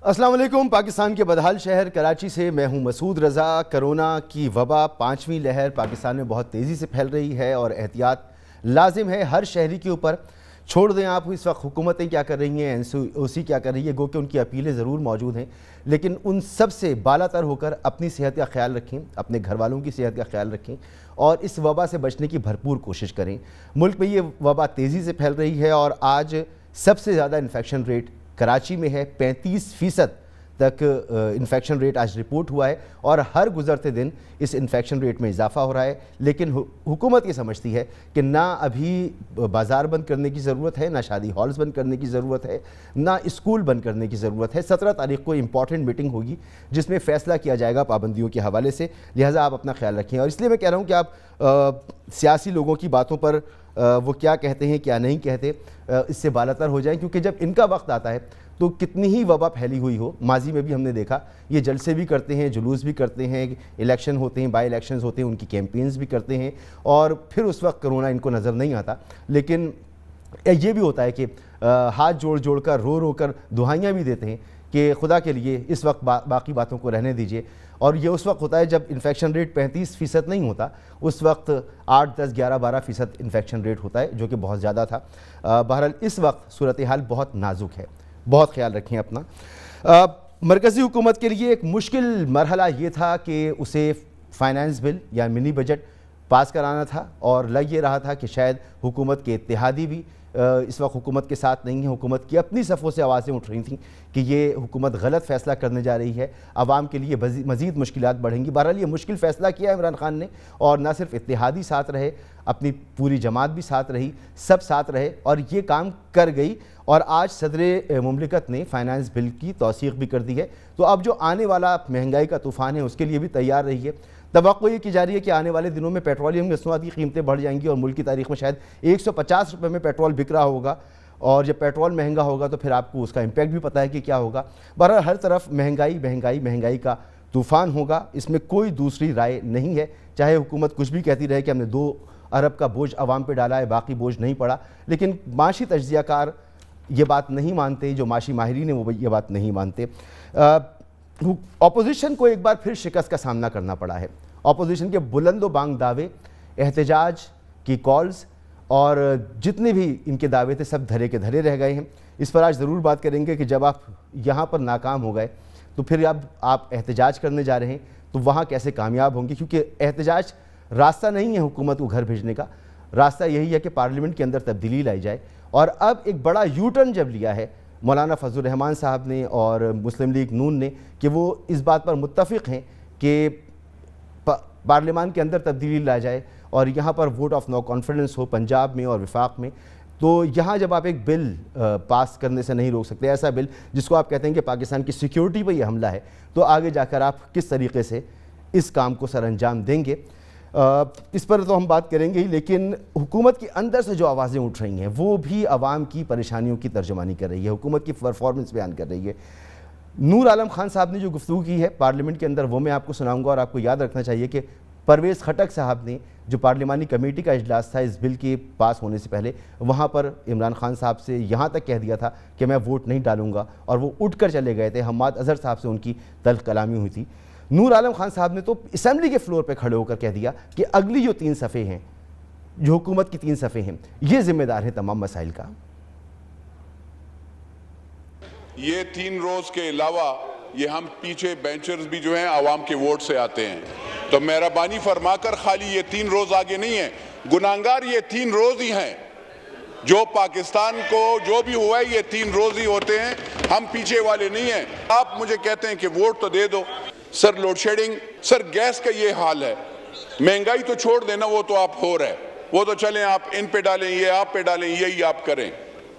السلام علیکم۔ پاکستان کے بدحال شہر کراچی سے میں ہوں مسعود رضا۔ کرونا کی وبا 5ویں لہر پاکستان میں بہت تیزی سے پھیل رہی ہے اور احتیاط لازم ہے ہر شہری کے اوپر۔ چھوڑ دیں آپ اس وقت حکومتیں کیا کر رہی ہیں، NCOC کیا کر رہی ہے، گو کہ ان کی اپیلیں ضرور موجود ہیں، لیکن ان سب سے بالا تر ہو کر اپنی صحت کا خیال رکھیں، اپنے گھر والوں کی صحت کا خیال رکھیں اور اس وبا سے بچنے کی بھرپور کوشش کریں۔ ملک میں یہ وبا تیزی سے پھیل رہی ہے اور آج سب سے زیادہ انفیکشن ریٹ کراچی میں ہے۔ 35% تک انفیکشن ریٹ آج رپورٹ ہوا ہے اور ہر گزرتے دن اس انفیکشن ریٹ میں اضافہ ہو رہا ہے، لیکن حکومت یہ سمجھتی ہے کہ نہ ابھی بازار بند کرنے کی ضرورت ہے، نہ شادی ہالز بند کرنے کی ضرورت ہے، نہ اسکول بند کرنے کی ضرورت ہے۔ 17 تاریخ کو امپورٹنٹ میٹنگ ہوگی جس میں فیصلہ کیا جائے گا پابندیوں کے حوالے سے، لہٰذا آپ اپنا خیال رکھیں۔ اور اس لیے میں کہہ رہا ہوں کہ آپ سیاسی لوگوں کی باتوں پر وہ کیا کہتے ہیں کیا نہیں کہتے اس سے بالاتر ہو جائیں، کیونکہ جب ان کا وقت آتا ہے تو کتنی ہی وبا پھیلی ہوئی ہو، ماضی میں بھی ہم نے دیکھا یہ جلسے بھی کرتے ہیں، جلوس بھی کرتے ہیں، الیکشن ہوتے ہیں، بائی الیکشنز ہوتے ہیں، ان کی کیمپینز بھی کرتے ہیں اور پھر اس وقت کرونا ان کو نظر نہیں آتا۔ لیکن یہ بھی ہوتا ہے کہ ہاتھ جوڑ جوڑ کر رو کر دعائیاں بھی دیتے ہیں کہ خدا کے لیے اس وقت باقی باتوں کو رہنے دیجئے، اور یہ اس وقت ہوتا ہے جب انفیکشن ریٹ 35% نہیں ہوتا، اس وقت 8, 10, 11, 12% انفیکشن ریٹ ہوتا ہے جو کہ بہت زیادہ تھا۔ بہرحال اس وقت صورتحال بہت نازک ہے، بہت خیال رکھیں اپنا۔ مرکزی حکومت کے لیے ایک مشکل مرحلہ یہ تھا کہ اسے فائنانس بل یا منی بجٹ پاس کرانا تھا اور لگ یہ رہا تھا کہ شاید حکومت کے اتحادی بھی اس وقت حکومت کے ساتھ نہیں ہیں، حکومت کی اپنی صفوں سے آوازیں اٹھ رہی تھیں کہ یہ حکومت غلط فیصلہ کرنے جا رہی ہے، عوام کے لیے مزید مشکلات بڑھیں گی۔ بہرحال یہ مشکل فیصلہ کیا عمران خان نے اور نہ صرف اتحادی ساتھ رہے، اپنی پوری جماعت بھی ساتھ رہی، سب ساتھ رہے اور یہ کام کر گئی، اور آج صدر مملکت نے فائنانس بل کی توثیق بھی کر دی ہے۔ تو اب جو آنے والا مہنگائی کا طوفان ہے اس کے لیے بھی تیار رہی ہے۔ توقع یہ کی جا رہی ہے کہ آنے والے دنوں میں پیٹرولیم مصنوعات کی قیمتیں بڑھ جائیں گی اور ملک کی تاریخ میں شاید 150 روپے میں پیٹرول بک رہا ہوگا، اور جب پیٹرول مہنگا ہوگا تو پھر آپ کو اس کا امپیکٹ بھی پتہ ہے کہ کیا ہوگا۔ بہرحال ہر طرف مہنگائی کا طوفان ہوگا، اس میں کوئی دوسری رائے نہیں ہے، چاہے حکومت کچھ بھی کہتی رہے کہ ہم نے 2 ارب کا بوجھ عوام پہ ڈالا ہے، باقی بوجھ نہیں پڑا، لیکن معاشی تجزیہ کار یہ بات نہیں مانتے، جو معاشی ماہرین ہیں وہ یہ بات نہیں مانتے۔ اپوزیشن کو ایک بار پھر شکست کا سامنا کرنا پڑا ہے۔ اپوزیشن کے بلند و بانگ دعوے، احتجاج کی کالز اور جتنے بھی ان کے دعوے تھے سب دھرے کے دھرے رہ گئے ہیں۔ اس پر آج ضرور بات کریں گے کہ جب آپ یہاں پر ناکام ہو گئے تو پھر اب آپ احتجاج کرنے جا رہے ہیں تو وہاں کیسے کامیاب ہوں گے، کیونکہ احتجاج راستہ نہیں ہے حکومت کو گھر بھیجنے کا، راستہ یہی ہے کہ پارلیمنٹ کے اندر تبدیلی لائی جائے۔ اور اب ایک بڑا یو ٹرن جب لیا ہے مولانا فضل الرحمان صاحب نے اور مسلم لیگ نون نے کہ وہ اس بات پر متفق ہیں کہ پارلیمان کے اندر تبدیلی لائی جائے اور یہاں پر ووٹ آف نو کانفیڈنس ہو پنجاب میں اور وفاق میں، تو یہاں جب آپ ایک بل پاس کرنے سے نہیں روک سکتے، ایسا بل جس کو آپ کہتے ہیں کہ پاکستان کی سیکیورٹی پہ یہ حملہ ہے، تو آگے جا کر آپ کس طریقے سے اس کام کو سر انجام دیں گے، اس پر تو ہم بات کریں گے ہی، لیکن حکومت کے اندر سے جو آوازیں اٹھ رہی ہیں وہ بھی عوام کی پریشانیوں کی ترجمانی کر رہی ہے، حکومت کی پرفارمنس بیان کر رہی ہے۔ نور عالم خان صاحب نے جو گفتگو کی ہے پارلیمنٹ کے اندر وہ میں آپ کو سناؤں گا، اور آپ کو یاد رکھنا چاہیے کہ پرویز خٹک صاحب نے جو پارلیمانی کمیٹی کا اجلاس تھا اس بل کے پاس ہونے سے پہلے، وہاں پر عمران خان صاحب سے یہاں تک کہہ دیا تھا کہ میں ووٹ نہیں ڈالوں گا، اور وہ اٹھ کر چلے گئے تھے۔ حماد اظہر صاحب سے ان کی تلخ کلامی ہوئی تھی۔ نور عالم خان صاحب نے تو اسمبلی کے فلور پہ کھڑے ہو کر کہہ دیا کہ اگلی جو 3 صفحے ہیں، جو حکومت کی 3 صفحے ہیں، یہ ذمہ دار ہیں تمام مسائل کا۔ یہ 3 روز کے علاوہ یہ ہم پیچھے بینچرز بھی جو ہیں عوام کے ووٹ سے آتے ہیں، تو مہربانی فرما کر خالی یہ 3 روز آگے نہیں ہیں، گناہگار یہ 3 روز ہی ہیں، جو پاکستان کو جو بھی ہوا ہے یہ 3 روز ہی ہوتے ہیں، ہم پیچھے والے نہیں ہیں۔ آپ مجھے کہتے ہیں کہ ووٹ تو دے دو، سر لوڈ شیڈنگ، سر گیس کا یہ حال ہے، مہنگائی تو چھوڑ دینا، وہ تو آپ ہو رہا ہے، وہ تو چلیں آپ ان پہ ڈالیں، یہ آپ پہ ڈالیں، یہی آپ کریں،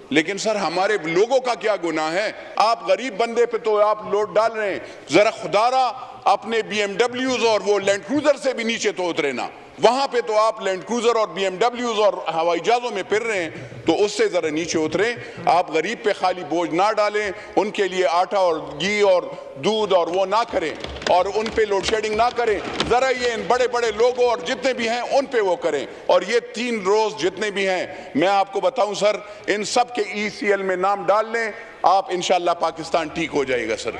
لیکن سر ہمارے لوگوں کا کیا گناہ ہے؟ آپ غریب بندے پہ تو آپ لوڈ ڈال رہے ہیں، ذرا خدا را اپنے BMW اور وہ لینڈ کروزر سے بھی نیچے تو اترے نا، وہاں پہ تو آپ لینڈ کروزر اور BMW اور ہوائی جہازوں میں پھر رہے ہیں، تو اس سے ذرا نیچے اتریں۔ آپ غریب پہ خالی بوجھ نہ ڈالیں، ان کے لیے آٹا اور گھی اور دودھ اور وہ نہ کریں، اور ان پہ لوڈ شیڈنگ نہ کریں، ذرا یہ ان بڑے بڑے لوگوں اور جتنے بھی ہیں ان پہ وہ کریں۔ اور یہ 3 روز جتنے بھی ہیں میں آپ کو بتاؤں سر، ان سب کے ECL میں نام ڈال لیں، آپ انشاءاللہ پاکستان ٹھیک ہو جائے گا سر.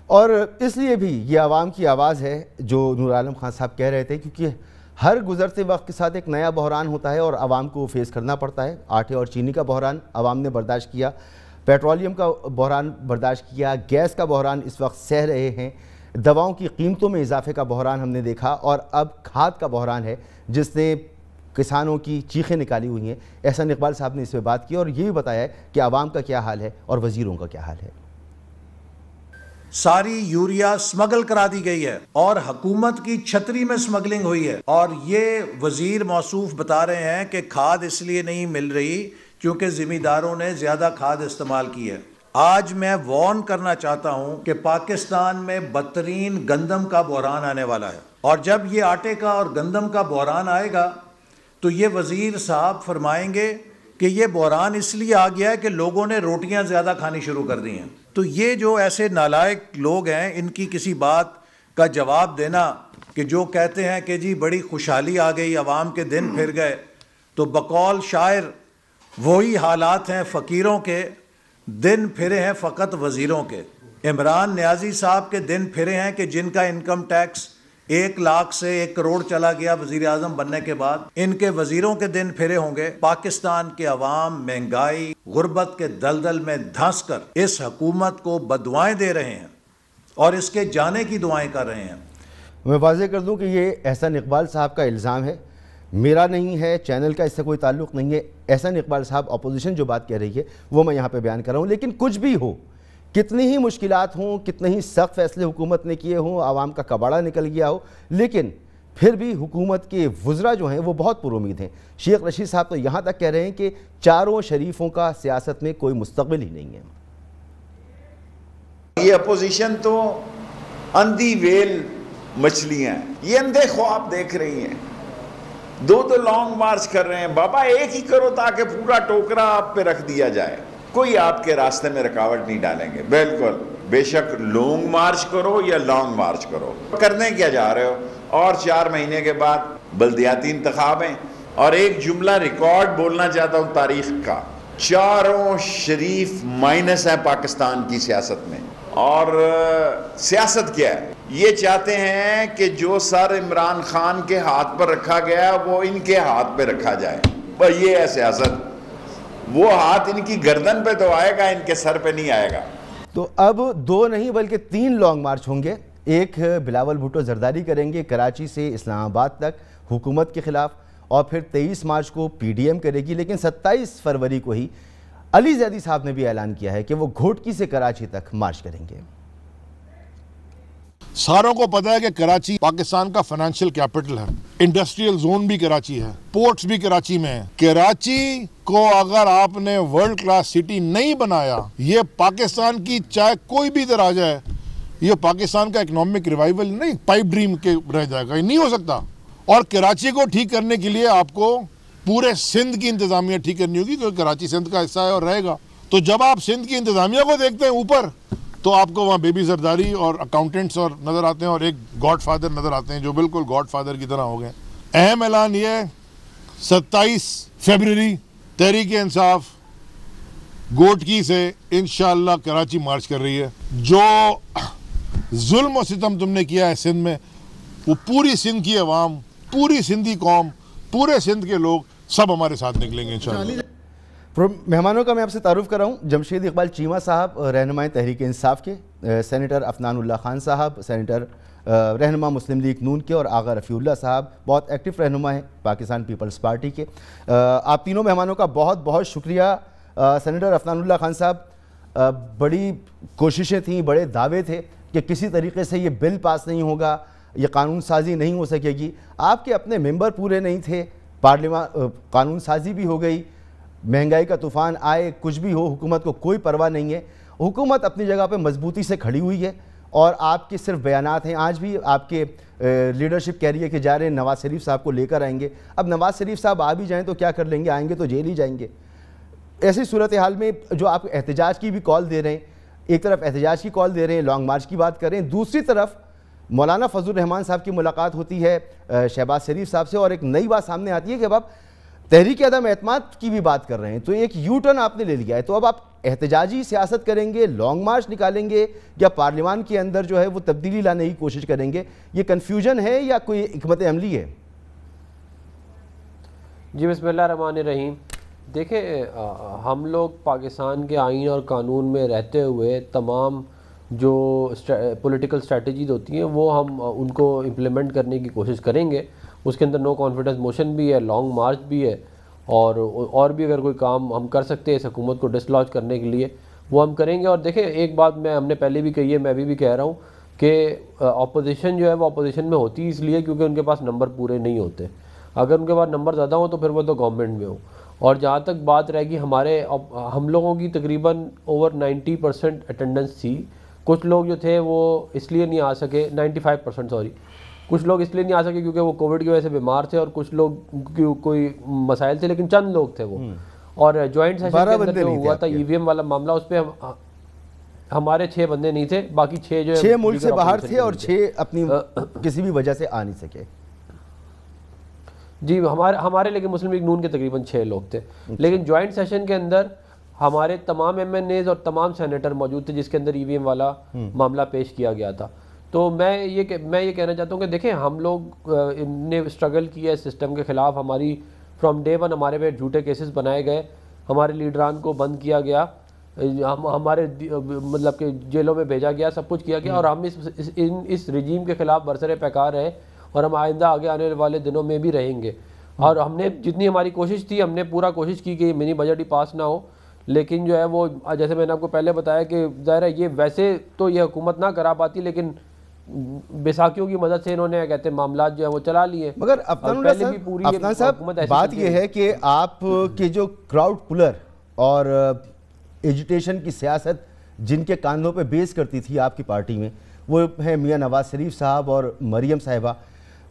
اور اس لیے بھی یہ عوام کی آواز ہے جو نور عالم خان صاحب کہہ رہے تھے، کیونکہ ہر گزرتے وقت کے ساتھ ایک نیا بحران ہوتا ہے اور عوام کو فیس کرنا پڑتا ہے. آٹے اور چینی کا بحران عوام نے برداشت کیا، پیٹرولیم کا بحران برداشت کیا، گیس کا بحران اس وقت سہ رہے ہیں، دواؤں کی قیمتوں میں اضافے کا بحران ہم نے دیکھا، اور اب کھاد کا بحران ہے جس نے کسانوں کی چیخیں نکالی ہوئی ہیں. احسن اقبال صاحب نے اس پہ بات کی اور یہ بھی بتایا ہے کہ عوام کا کیا حال ہے اور وزیروں کا کیا حال ہے. ساری یوریا سمگل کرا دی گئی ہے اور حکومت کی چھتری میں سمگلنگ ہوئی ہے، اور یہ وزیر موصوف بتا رہے ہیں کہ کھاد اس لیے نہیں مل رہی کیونکہ زمینداروں نے زیادہ کھاد استعمال کی ہے. آج میں وارن کرنا چاہتا ہوں کہ پاکستان میں بدترین گندم کا بحران آنے والا ہے، اور جب یہ آٹے کا اور گندم کا بحران آئے گا تو یہ وزیر صاحب فرمائیں گے کہ یہ بحران اس لیے آ گیا ہے کہ لوگوں نے روٹیاں زیادہ کھانی شروع کر دی ہیں. تو یہ جو ایسے نالائق لوگ ہیں، ان کی کسی بات کا جواب دینا کہ جو کہتے ہیں کہ جی بڑی خوشحالی آ گئی، عوام کے دن پھر گئے، تو بقول شاعر وہی حالات ہیں فقیروں کے، دن پھرے ہیں فقط وزیروں کے. عمران نیازی صاحب کے دن پھرے ہیں کہ جن کا انکم ٹیکس 1 لاکھ سے 1 کروڑ چلا گیا وزیر اعظم بننے کے بعد. ان کے وزیروں کے دن پھرے ہوں گے. پاکستان کے عوام مہنگائی، غربت کے دلدل میں دھنس کر اس حکومت کو بددعائیں دے رہے ہیں اور اس کے جانے کی دعائیں کر رہے ہیں. میں واضح کر دوں کہ یہ احسن اقبال صاحب کا الزام ہے، میرا نہیں ہے، چینل کا اس سے کوئی تعلق نہیں ہے. احسن اقبال صاحب اپوزیشن جو بات کہہ رہی ہے وہ میں یہاں پہ بیان کر رہا ہوں. لیکن کچھ بھی ہو، کتنی ہی مشکلات ہوں، کتنے ہی سخت فیصلے حکومت نے کیے ہوں، عوام کا کباڑا نکل گیا ہو، لیکن پھر بھی حکومت کے وزراء جو ہیں وہ بہت پر امید ہیں. شیخ رشید صاحب تو یہاں تک کہہ رہے ہیں کہ چاروں شریفوں کا سیاست میں کوئی مستقبل ہی نہیں ہے. یہ اپوزیشن تو اندھی ویل مچھلیاں ہیں، یہ اندھے خواب دیکھ رہی ہیں. دو لانگ مارچ کر رہے ہیں. بابا ایک ہی کرو تاکہ پورا ٹوکرا آپ پہ رکھ دیا جائے. کوئی آپ کے راستے میں رکاوٹ نہیں ڈالیں گے. بالکل بے شک لانگ مارچ کرو یا لانگ مارچ کرو. کرنے کیا جا رہے ہو؟ اور 4 مہینے کے بعد بلدیاتی انتخاب ہیں. اور ایک جملہ ریکارڈ بولنا چاہتا ہوں تاریخ کا، چاروں شریف مائنس ہیں پاکستان کی سیاست میں. اور سیاست کیا ہے؟ یہ چاہتے ہیں کہ جو سر عمران خان کے ہاتھ پر رکھا گیا وہ ان کے ہاتھ پہ رکھا جائے. بس یہ ہے سیاست. وہ ہاتھ ان کی گردن پہ تو آئے گا، ان کے سر پہ نہیں آئے گا. تو اب 2 نہیں بلکہ 3 لانگ مارچ ہوں گے. ایک بلاول بھٹو زرداری کریں گے کراچی سے اسلام آباد تک حکومت کے خلاف، اور پھر 23 مارچ کو پی ڈی ایم کرے گی. لیکن 27 فروری کو ہی علی زیدی صاحب نے بھی اعلان کیا ہے کہ وہ گھوٹکی سے کراچی تک مارچ کریں گے. ساروں کو پتا ہے کہ کراچی پاکستان کا فائنینشیل کیپٹل ہے، انڈسٹریل زون بھی کراچی ہے، پورٹس بھی کراچی میں ہیں. کراچی کو اگر آپ نے ورلڈ کلاس سٹی نہیں بنایا، یہ پاکستان کی چاہے کوئی بھی ادھر آ جائے، یہ پاکستان کا اکنامک ریوائیول نہیں، پائپ ڈریم کے رہ جائے گا. یہ نہیں ہو سکتا. اور کراچی کو ٹھیک کرنے کے لیے آپ کو پورے سندھ کی انتظامیہ ٹھیک کرنی ہوگی، کیونکہ کراچی سندھ کا حصہ ہے اور رہے گا. تو جب آپ سندھ کی انتظامیہ کو دیکھتے ہیں اوپر، تو آپ کو وہاں بیبی زرداری اور اکاؤنٹنٹس اور نظر آتے ہیں، اور ایک گاڈ فادر نظر آتے ہیں جو بالکل گاڈ فادر کی طرح ہو گئے. اہم اعلان یہ ہے، 27 فیبروری تحریک انصاف گھوٹکی سے انشاءاللہ کراچی مارچ کر رہی ہے. جو ظلم و ستم تم نے کیا ہے سندھ میں، وہ پوری سندھ کی عوام، پوری سندھی قوم، پورے سندھ کے لوگ سب ہمارے ساتھ نکلیں گے انشاءاللہ. مہمانوں کا میں آپ سے تعارف کر رہا ہوں. جمشید اقبال چیمہ صاحب رہنمائے تحریک انصاف کے، سینیٹر افنان اللہ خان صاحب سینیٹر رہنما مسلم لیگ نون کے، اور آغا رفیع اللہ صاحب بہت ایکٹیو رہنما ہیں پاکستان پیپلز پارٹی کے. آپ تینوں مہمانوں کا بہت بہت شکریہ. سینیٹر افنان اللہ خان صاحب، بڑی کوششیں تھیں، بڑے دعوے تھے کہ کسی طریقے سے یہ بل پاس نہیں ہوگا، یہ قانون سازی نہیں ہو سکے گی. آپ کے اپنے ممبر پورے نہیں تھے، پارلیمان قانون سازی بھی ہو گئی، مہنگائی کا طوفان آئے، کچھ بھی ہو، حکومت کو کوئی پرواہ نہیں ہے. حکومت اپنی جگہ پہ مضبوطی سے کھڑی ہوئی ہے، اور آپ کے صرف بیانات ہیں. آج بھی آپ کے لیڈرشپ کہہ رہی ہے کہ جا رہے ہیں نواز شریف صاحب کو لے کر آئیں گے. اب نواز شریف صاحب آ بھی جائیں تو کیا کر لیں گے؟ آئیں گے تو جیل ہی جائیں گے. ایسی صورتحال میں جو آپ احتجاج کی بھی کال دے رہے ہیں، ایک طرف احتجاج کی کال دے رہے ہیں، لانگ مارچ کی بات کر رہے ہیں، دوسری طرف مولانا فضل الرحمان صاحب کی ملاقات ہوتی ہے شہباز شریف صاحب سے، اور ایک نئی بات سامنے آتی ہے کہ اب تحریک عدم اعتماد کی بھی بات کر رہے ہیں، تو ایک یو ٹرن آپ نے لے لیا ہے، تو اب آپ احتجاجی سیاست کریں گے، لانگ مارچ نکالیں گے، یا پارلیمان کے اندر جو ہے وہ تبدیلی لانے کی کوشش کریں گے؟ یہ کنفیوژن ہے یا کوئی حکمت عملی ہے؟ جی بسم اللہ الرحمن الرحیم. دیکھیں ہم لوگ پاکستان کے آئین اور قانون میں رہتے ہوئے تمام جو پولیٹیکل اسٹریٹجیز ہوتی ہیں وہ ہم ان کو امپلیمنٹ کرنے کی کوشش کریں گے. اس کے اندر نو کانفیڈنس موشن بھی ہے، لانگ مارچ بھی ہے، اور بھی اگر کوئی کام ہم کر سکتے ہیں اس حکومت کو ڈسلاج کرنے کے لیے وہ ہم کریں گے. اور دیکھیں ایک بات ہم نے پہلے بھی کہی ہے، میں بھی کہہ رہا ہوں کہ اپوزیشن جو ہے وہ اپوزیشن میں ہوتی اس لیے کیونکہ ان کے پاس نمبر پورے نہیں ہوتے. اگر ان کے پاس نمبر زیادہ ہوں تو پھر وہ تو گورنمنٹ میں ہوں. اور جہاں تک بات رہے گی ہم لوگوں کی تقریباً اوور 90% اٹینڈنس تھی. کچھ لوگ جو تھے وہ اس لیے نہیں آ سکے، 95% سوری، کچھ لوگ اس لیے نہیں آ سکے کیونکہ وہ کووڈ کی وجہ سے بیمار تھے، اور کچھ لوگ کوئی مسائل تھے، لیکن چند لوگ تھے وہ. اور جوائنٹ سیشن کے اندر جو ہوا تھا ای وی ایم والا معاملہ، اس پہ ہمارے 6 بندے نہیں تھے، باقی 6 جو 6 ملک سے باہر تھے اور 6 اپنی کسی بھی وجہ سے آ نہیں سکے. جی ہمارے لیکن مسلم لیگ نون کے تقریباً 6 لوگ تھے. لیکن جوائنٹ سیشن کے اندر ہمارے تمام ایم این ایز اور تمام سینیٹر موجود تھے جس کے اندر ای وی ایم والا معاملہ پیش کیا گیا تھا. تو میں یہ کہنا چاہتا ہوں کہ دیکھیں ہم لوگ نے اسٹرگل کیا ہے سسٹم کے خلاف. ہماری فرام ڈے 1 ہمارے پہ جھوٹے کیسز بنائے گئے، ہمارے لیڈران کو بند کیا گیا، ہمارے مطلب کہ جیلوں میں بھیجا گیا، سب کچھ کیا گیا، اور ہم اس رجیم کے خلاف برسر پیکار رہے، اور ہم آئندہ آگے آنے والے دنوں میں بھی رہیں گے. اور ہم نے جتنی ہماری کوشش تھی ہم نے پورا کوشش کی کہ منی بجٹ ہی پاس نہ ہو. لیکن جو ہے وہ جیسے میں نے آپ کو پہلے بتایا کہ ظاہر ہے یہ ویسے تو یہ حکومت نہ کرا پاتی، لیکن بیساکھیوں کی مدد سے انہوں نے کہتے ہیں معاملات جو ہیں وہ چلا لیے. مگر افغان صاحب بات یہ ہے کہ آپ کے جو کراؤڈ پلر اور ایجیٹیشن کی سیاست جن کے کاندھوں پہ بیس کرتی تھی آپ کی پارٹی میں، وہ ہیں میاں نواز شریف صاحب اور مریم صاحبہ.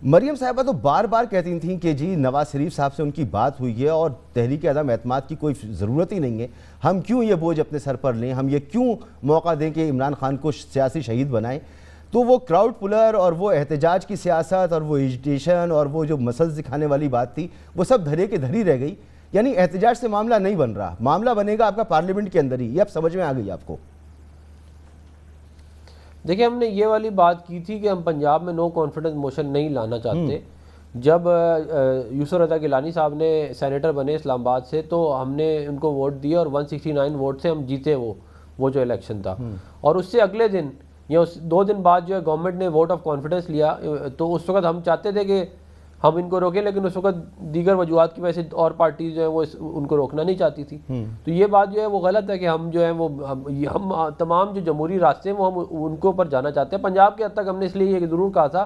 مریم صاحبہ تو بار بار کہتی تھیں کہ جی نواز شریف صاحب سے ان کی بات ہوئی ہے اور تحریک عدم اعتماد کی کوئی ضرورت ہی نہیں ہے، ہم کیوں یہ بوجھ اپنے سر پر لیں، ہم یہ کیوں موقع دیں کہ عمران خان کو سیاسی شہید بنائیں. تو وہ کراؤڈ پلر اور وہ احتجاج کی سیاست اور وہ ایجیٹیشن اور وہ جو مسلس دکھانے والی بات تھی وہ سب دھرے کے دھری رہ گئی. یعنی احتجاج سے معاملہ نہیں بن رہا، معاملہ بنے گا آپ کا پارلیمنٹ کے اندر ہی. یہ اب سمجھ میں آ گئی آپ کو؟ دیکھیں ہم نے یہ والی بات کی تھی کہ ہم پنجاب میں نو کانفیڈنس موشن نہیں لانا چاہتے. جب یوسف رضا گیلانی صاحب نے سینیٹر بنے اسلام آباد سے تو ہم نے ان کو ووٹ دیا اور 169 ووٹ سے ہم جیتے وہ جو الیکشن تھا. اور اس سے اگلے دن یا 2 دن بعد جو ہے گورنمنٹ نے ووٹ آف کانفیڈنس لیا. تو اس وقت ہم چاہتے تھے کہ ہم ان کو روکیں، لیکن اس وقت دیگر وجوہات کی وجہ سے اور پارٹیز جو ہیں وہ ان کو روکنا نہیں چاہتی تھی. تو یہ بات جو ہے وہ غلط ہے کہ ہم جو ہیں وہ ہم تمام جو جمہوری راستے ہیں وہ ہم ان کے اوپر جانا چاہتے ہیں. پنجاب کے حد تک ہم نے اس لیے یہ ضرور کہا تھا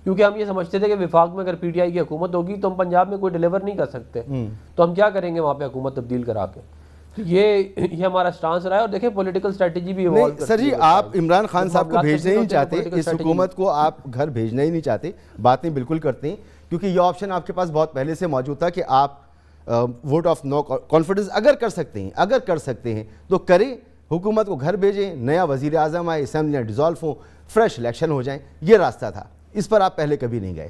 کیونکہ ہم یہ سمجھتے تھے کہ وفاق میں اگر پی ٹی آئی کی حکومت ہوگی تو ہم پنجاب میں کوئی ڈیلیور نہیں کر سکتے، تو ہم کیا کریں گے وہاں پہ حکومت تبدیل کرا کے. یہ ہمارا سٹانس رہا ہے. اور دیکھیں پولیٹیکل اسٹریٹجی بھی ایوالو کرتی ہے. سر جی آپ عمران خان صاحب کو بھیجنا ہی نہیں چاہتے، اس حکومت کو آپ گھر بھیجنا ہی نہیں چاہتے، باتیں بالکل کرتے ہیں کیونکہ یہ آپشن آپ کے پاس بہت پہلے سے موجود تھا کہ آپ ووٹ آف نو کانفیڈنس اگر کر سکتے ہیں تو کریں، حکومت کو گھر بھیجیں، نیا وزیر اعظم آئے، اسمبلیاں ڈیزالو ہوں، فریش الیکشن ہو جائیں. یہ راستہ تھا، اس پر آپ پہلے کبھی نہیں گئے.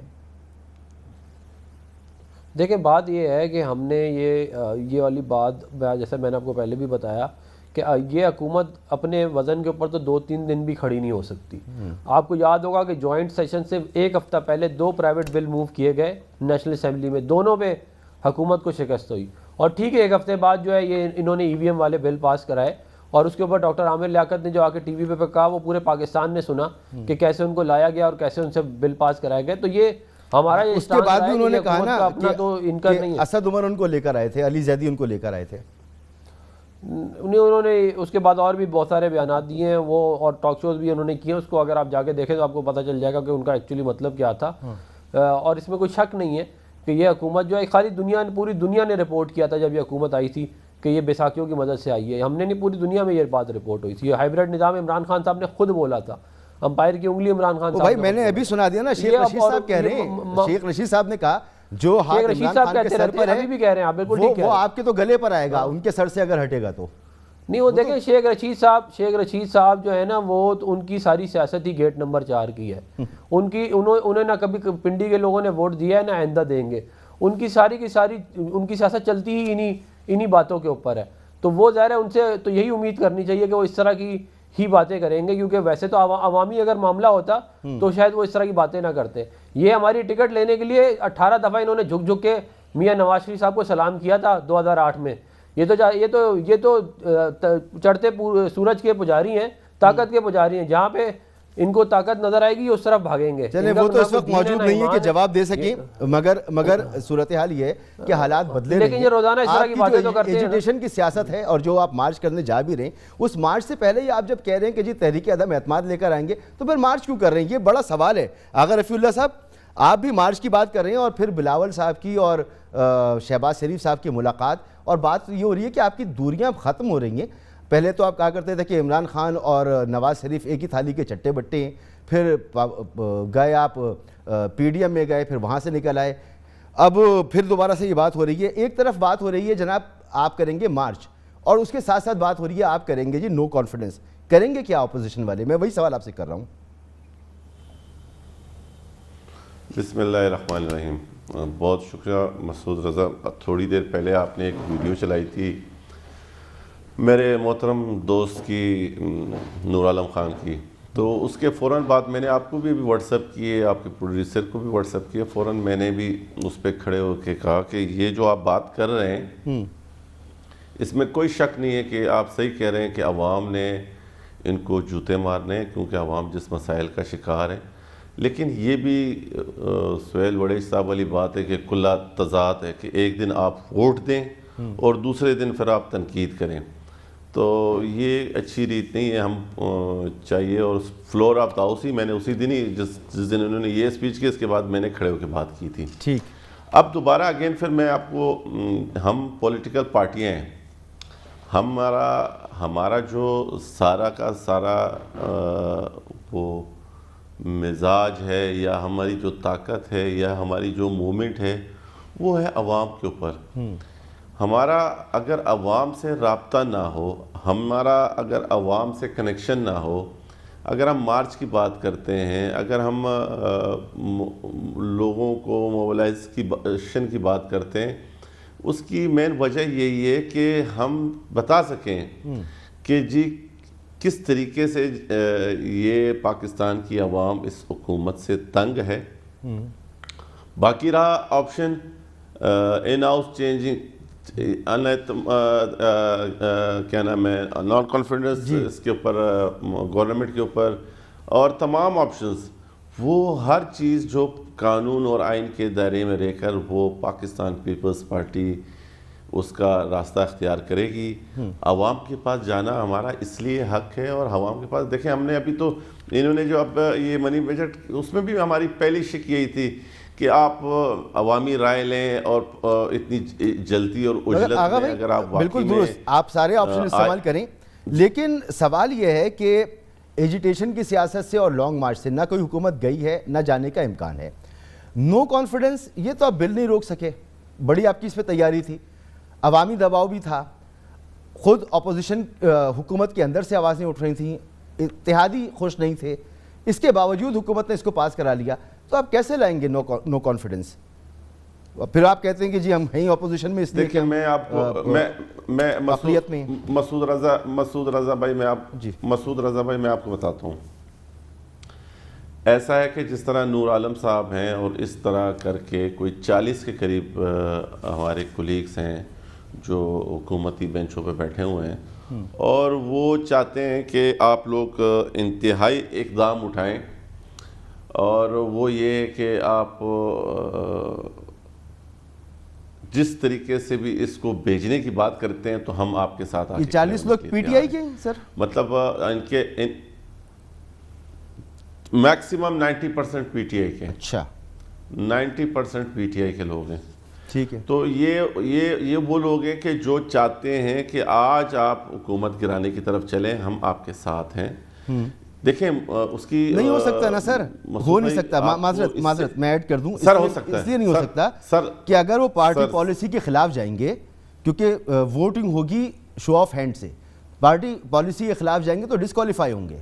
دیکھیں بات یہ ہے کہ ہم نے یہ والی بات جیسے میں نے آپ کو پہلے بھی بتایا کہ یہ حکومت اپنے وزن کے اوپر تو 2-3 دن بھی کھڑی نہیں ہو سکتی. آپ کو یاد ہوگا کہ جوائنٹ سیشن سے 1 ہفتہ پہلے 2 پرائیویٹ بل موو کیے گئے نیشنل اسمبلی میں، دونوں پہ حکومت کو شکست ہوئی. اور ٹھیک ہے 1 ہفتے بعد جو ہے یہ انہوں نے ای وی ایم والے بل پاس کرائے، اور اس کے اوپر ڈاکٹر عامر لیاقت نے جو آ کے ٹی وی پہ کہا وہ پورے پاکستان نے سنا کہ کیسے ان کو لایا گیا اور کیسے ان سے بل پاس کرائے گئے. تو یہ ہمارا اس کے بعد بھی انہوں نے کہا نا کہ اسد عمر ان کو لے کر آئے تھے، علی زیدی ان کو لے کر آئے تھے. انہوں نے اس کے بعد اور بھی بہت سارے بیانات دیے ہیں وہ، اور ٹاک شوز بھی انہوں نے کیے. اس کو اگر آپ جا کے دیکھیں تو آپ کو پتہ چل جائے گا کہ ان کا ایکچولی مطلب کیا تھا. اور اس میں کوئی شک نہیں ہے کہ یہ حکومت جو ہے خالی پوری دنیا نے رپورٹ کیا تھا جب یہ حکومت آئی تھی کہ یہ بیساکھیوں کی مدد سے آئی ہے. ہم نے نہیں، پوری دنیا میں یہ بات رپورٹ ہوئی تھی. یہ ہائیبریڈ نظام عمران خان صاحب نے خود بولا تھا، امپائر کی انگلی عمران خان صاحب. بھائی میں نے ابھی سنا دیا نا، شیخ رشید صاحب کہہ رہے ہیں، شیخ رشید صاحب نے کہا جو ہاتھ عمران خان کے سر پر ہے، ابھی بھی کہہ رہے ہیں آپ بالکل ٹھیک ہے، وہ آپ کے تو گلے پر آئے گا، ان کے سر سے اگر ہٹے گا تو نہیں. وہ دیکھیں شیخ رشید صاحب جو ہے نا وہ ان کی ساری سیاست ہی گیٹ نمبر 4 کی ہے. انہیں نہ کبھی پنڈی کے لوگوں نے ووٹ دیا ہے نہ آئندہ دیں گے. ان کی ساری ان کی سیاست چلتی ہی انہی باتوں کے اوپر ہے. تو وہ ظاہر ہے ان سے تو یہی امید کرنی چاہیے کہ وہ اس طرح کی ہی باتیں کریں گے, کیونکہ ویسے تو عوامی اگر معاملہ ہوتا تو شاید وہ اس طرح کی باتیں نہ کرتے. یہ ہماری ٹکٹ لینے کے لیے 18 دفعہ انہوں نے جھک کے میاں نواز شریف صاحب کو سلام کیا تھا 2008 میں. یہ تو چڑھتے سورج کے پجاری ہیں, طاقت کے پجاری ہیں. جہاں پہ ان کو طاقت نظر آئے گی اس طرف بھاگیں گے. چلیں وہ تو اس وقت موجود نہیں ہے کہ جواب دے سکیں, مگر صورتحال یہ ہے کہ حالات بدلے رہے ہیں. لیکن یہ روزانہ اس طرح کی باتیں تو کرتے ہیں. ایجوٹیشن کی سیاست ہے, اور جو آپ مارچ کرنے جا بھی رہے ہیں, اس مارچ سے پہلے ہی آپ جب کہہ رہے ہیں کہ جی تحریک عدم اعتماد لے کر آئیں گے, تو پھر مارچ کیوں کر رہے ہیں؟ یہ بڑا سوال ہے. آغا رفیع اللہ صاحب, آپ بھی مارچ کی بات کر رہے ہیں, اور پھر بلاول صاحب کی اور شہباز شریف صاحب کی ملاقات, اور بات یہ ہو رہی ہے کہ آپ کی دوریاں ختم ہو رہی ہیں. پہلے تو آپ کہا کرتے تھے کہ عمران خان اور نواز شریف ایک ہی تھالی کے چٹے بٹے ہیں, پھر گئے آپ پی ڈی ایم میں گئے, پھر وہاں سے نکل آئے, اب پھر دوبارہ سے یہ بات ہو رہی ہے. ایک طرف بات ہو رہی ہے جناب آپ کریں گے مارچ, اور اس کے ساتھ ساتھ بات ہو رہی ہے آپ کریں گے جی نو کانفیڈنس. کریں گے کیا اپوزیشن والے؟ میں وہی سوال آپ سے کر رہا ہوں. بسم اللہ الرحمن الرحیم. بہت شکریہ مسعود رضا. تھوڑی دیر پہلے آپ نے ایک ویڈیو چلائی تھی میرے محترم دوست کی, نور عالم خان کی, تو اس کے فوراً بعد میں نے آپ کو بھی واٹس ایپ کیے, آپ کے پروڈیوسر کو بھی واٹس ایپ کیے. فوراً میں نے بھی اس پہ کھڑے ہو کے کہا کہ یہ جو آپ بات کر رہے ہیں اس میں کوئی شک نہیں ہے کہ آپ صحیح کہہ رہے ہیں کہ عوام نے ان کو جوتے مارنے ہیں, کیونکہ عوام جس مسائل کا شکار ہے. لیکن یہ بھی سہیل وڑیچ صاحب والی بات ہے کہ کلا تضاد ہے کہ ایک دن آپ ووٹ دیں اور دوسرے دن پھر آپ تنقید کریں. تو یہ اچھی ریت نہیں ہے. ہم چاہیے, اور فلور آف دا ہاؤس ہی میں نے اسی دن ہی جس دن انہوں نے یہ اسپیچ کی, اس کے بعد میں نے کھڑے ہو کے بات کی تھی. ٹھیک. اب دوبارہ اگین پھر میں آپ کو, ہم پولیٹیکل پارٹیاں ہیں, ہمارا جو سارا کا سارا وہ مزاج ہے, یا ہماری جو طاقت ہے, یا ہماری جو مومنٹ ہے, وہ ہے عوام کے اوپر. ہمارا اگر عوام سے رابطہ نہ ہو, ہمارا اگر عوام سے کنیکشن نہ ہو, اگر ہم مارچ کی بات کرتے ہیں, اگر ہم لوگوں کو موبلائزیشن کی بات کرتے ہیں, اس کی مین وجہ یہی ہے کہ ہم بتا سکیں کہ جی کس طریقے سے یہ پاکستان کی عوام اس حکومت سے تنگ ہے. باقی رہا آپشن ان ہاؤس چینجنگ, کیا نام ہے, نان کانفیڈنس اس کے اوپر, گورنمنٹ کے اوپر, اور تمام آپشنز, وہ ہر چیز جو قانون اور آئین کے دائرے میں رہ کر وہ پاکستان پیپلز پارٹی اس کا راستہ اختیار کرے گی. عوام کے پاس جانا ہمارا اس لیے حق ہے, اور عوام کے پاس دیکھیں, ہم نے ابھی تو انہوں نے جو اب یہ منی بجٹ, اس میں بھی ہماری پہلی شک یہی تھی کہ آپ عوامی رائے لیں, اور اتنی جلدی اور اجلت میں اگر آپ بالکل درست, آپ سارے آپشن استعمال کریں. لیکن سوال یہ ہے کہ ایجیٹیشن کی سیاست سے اور لانگ مارچ سے نہ کوئی حکومت گئی ہے, نہ جانے کا امکان ہے. نو کانفیڈنس, یہ تو آپ بل نہیں روک سکے, بڑی آپ کی اس پہ تیاری تھی, عوامی دباؤ بھی تھا, خود اپوزیشن حکومت کے اندر سے آوازیں اٹھ رہی تھیں, اتحادی خوش نہیں تھے, اس کے باوجود حکومت نے اس کو پاس کرا لیا. تو آپ کیسے لائیں گے نو کانفیڈنس؟ پھر آپ کہتے ہیں کہ جی ہم ہیں اپوزیشن میں, اس لیے دیکھیں میں آپ کو مسعود رضا بھائی میں آپ کو بتاتا ہوں. ایسا ہے کہ جس طرح نور عالم صاحب ہیں, اور اس طرح کر کے کوئی 40 کے قریب ہمارے کولیگز ہیں جو حکومتی بینچوں پہ بیٹھے ہوئے ہیں, اور وہ چاہتے ہیں کہ آپ لوگ انتہائی اقدام اٹھائیں, اور وہ یہ کہ آپ جس طریقے سے بھی اس کو بھیجنے کی بات کرتے ہیں تو ہم آپ کے ساتھ یہ 40 لوگ پی ٹی آئی کے ہیں سر؟ مطلب ان کے میکسیمم 90% پی ٹی آئی کے. اچھا, 90% پی ٹی آئی کے لوگ ہیں. ٹھیک ہے. تو یہ وہ لوگ ہیں کہ جو چاہتے ہیں کہ آج آپ حکومت گرانے کی طرف چلیں, ہم آپ کے ساتھ ہیں. دیکھیں اس کی نہیں ہو سکتا نا سر, ہو نہیں سکتا. معذرت میں ایڈ کر دوں سر, ہو سکتا ہے اس لیے نہیں ہو سکتا سر کہ اگر وہ پارٹی پالیسی کے خلاف جائیں گے, کیونکہ ووٹنگ ہوگی شو آف ہینڈ سے, پارٹی پالیسی کے خلاف جائیں گے تو ڈسکوالیفائی ہوں گے.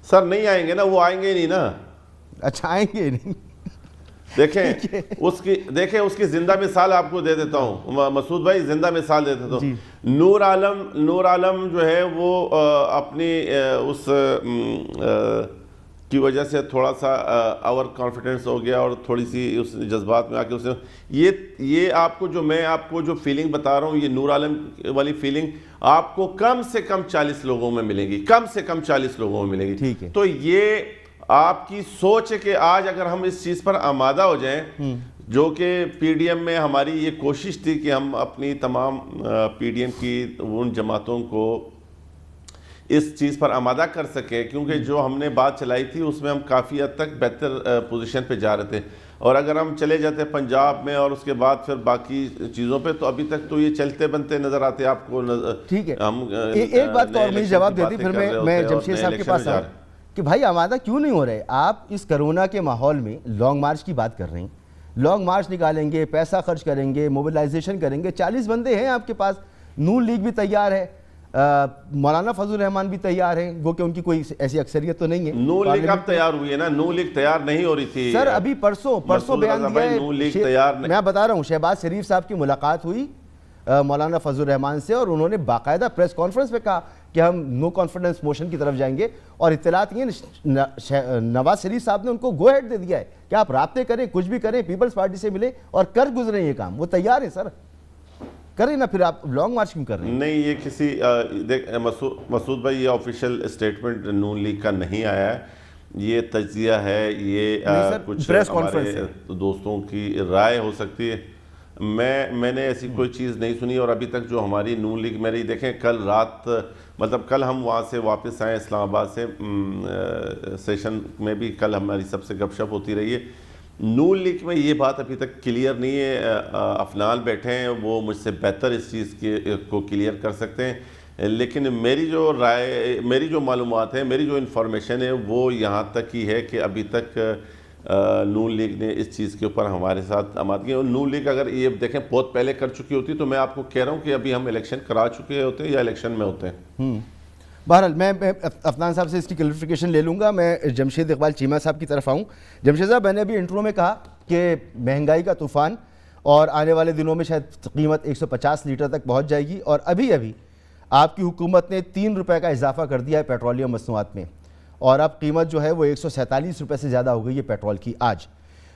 سر نہیں آئیں گے نا, وہ آئیں گے ہی نہیں نا. اچھا, آئیں گے نہیں. دیکھیں اس کی زندہ مثال آپ کو دے دیتا ہوں مسعود بھائی، زندہ مثال دے دیتا ہوں. نور عالم جو ہے وہ اپنی اس کی وجہ سے تھوڑا سا اوور کانفیڈنس ہو گیا اور تھوڑی سی اس جذبات میں آ کے اس نے یہ آپ کو جو فیلنگ بتا رہا ہوں، یہ نور عالم والی فیلنگ آپ کو کم سے کم 40 لوگوں میں ملے گی، کم سے کم 40 لوگوں میں ملے گی. تو یہ آپ کی سوچ ہے کہ آج اگر ہم اس چیز پر آمادہ ہو جائیں، جو کہ پی ڈی ایم میں ہماری یہ کوشش تھی کہ ہم اپنی تمام پی ڈی ایم کی ان جماعتوں کو اس چیز پر آمادہ کر سکے، کیونکہ جو ہم نے بات چلائی تھی اس میں ہم کافی حد تک بہتر پوزیشن پہ جا رہے تھے. اور اگر ہم چلے جاتے پنجاب میں اور اس کے بعد پھر باقی چیزوں پہ، تو ابھی تک تو یہ چلتے بنتے نظر آتے آپ کو. ٹھیک ہے، ایک بات تو اور مجھے جواب دے دی، پھر میں جمشید صاحب کے پاس آؤں کہ بھائی آمادہ کیوں نہیں ہو رہے آپ اس کرونا کے ماحول میں؟ لانگ مارچ کی بات کر رہے ہیں، لانگ مارچ نکالیں گے، پیسہ خرچ کریں گے، موبلائزیشن کریں گے، 40 بندے ہیں آپ کے پاس، نون لیگ بھی تیار ہے، مولانا فضل الرحمان بھی تیار ہیں، وہ کہ ان کی کوئی ایسی اکثریت تو نہیں ہے. نون لیگ اب تیار ہوئی ہے نا، نون لیگ تیار نہیں ہو رہی تھی سر. ابھی پرسوں بیان دیا ہے، نون لیگ تیار نہیں. میں بتا رہا ہوں شہباز شریف صاحب کی ملاقات ہوئی مولانا فضل الرحمان سے، اور انہوں نے باقاعدہ پریس کانفرنس میں کہا کہ ہم نو کانفیڈنس موشن کی طرف جائیں گے. اور اطلاعات یہ نواز شریف صاحب نے ان کو گو ہیڈ دے دیا ہے کہ آپ رابطے کریں، کچھ بھی کریں، پیپلز پارٹی سے ملیں اور کر گزریں یہ کام. وہ تیار ہیں سر، کریں نا. پھر آپ لانگ مارچ کیوں کر رہے ہیں؟ نہیں، یہ کسی مسعود بھائی، یہ آفیشیل اسٹیٹمنٹ نون لیگ کا نہیں آیا ہے، یہ تجزیہ ہے، یہ کچھ ہمارے دوستوں کی رائے ہو سکتی ہے. میں نے ایسی کوئی چیز نہیں سنی. اور ابھی تک جو ہماری نون لیگ میری دیکھیں، کل رات مطلب کل ہم وہاں سے واپس آئے اسلام آباد سے، سیشن میں بھی کل ہماری سب سے گپ شپ ہوتی رہی ہے. نون لیگ میں یہ بات ابھی تک کلیئر نہیں ہے. افنان بیٹھے ہیں، وہ مجھ سے بہتر اس چیز کو کلیئر کر سکتے ہیں. لیکن میری جو رائے، میری جو معلومات ہیں، میری جو انفارمیشن ہے، وہ یہاں تک ہی ہے کہ ابھی تک نون لیگ نے اس چیز کے اوپر ہمارے ساتھ آمادگی. اور نون لیگ اگر یہ دیکھیں بہت پہلے کر چکی ہوتی تو میں آپ کو کہہ رہا ہوں کہ ابھی ہم الیکشن کرا چکے ہوتے ہیں یا الیکشن میں ہوتے ہیں. بہرحال میں افنان صاحب سے اس کی کلیریفیکیشن لے لوں گا. میں جمشید اقبال چیمہ صاحب کی طرف آؤں. جمشید صاحب، میں نے ابھی انٹرو میں کہا کہ مہنگائی کا طوفان، اور آنے والے دنوں میں شاید قیمت 150 لیٹر تک پہنچ جائے گی. اور ابھی آپ کی حکومت نے 3 روپے کا اضافہ کر دیا ہے پیٹرولیم مصنوعات میں، اور اب قیمت جو ہے وہ 147 روپے سے زیادہ ہو گئی ہے پیٹرول کی آج.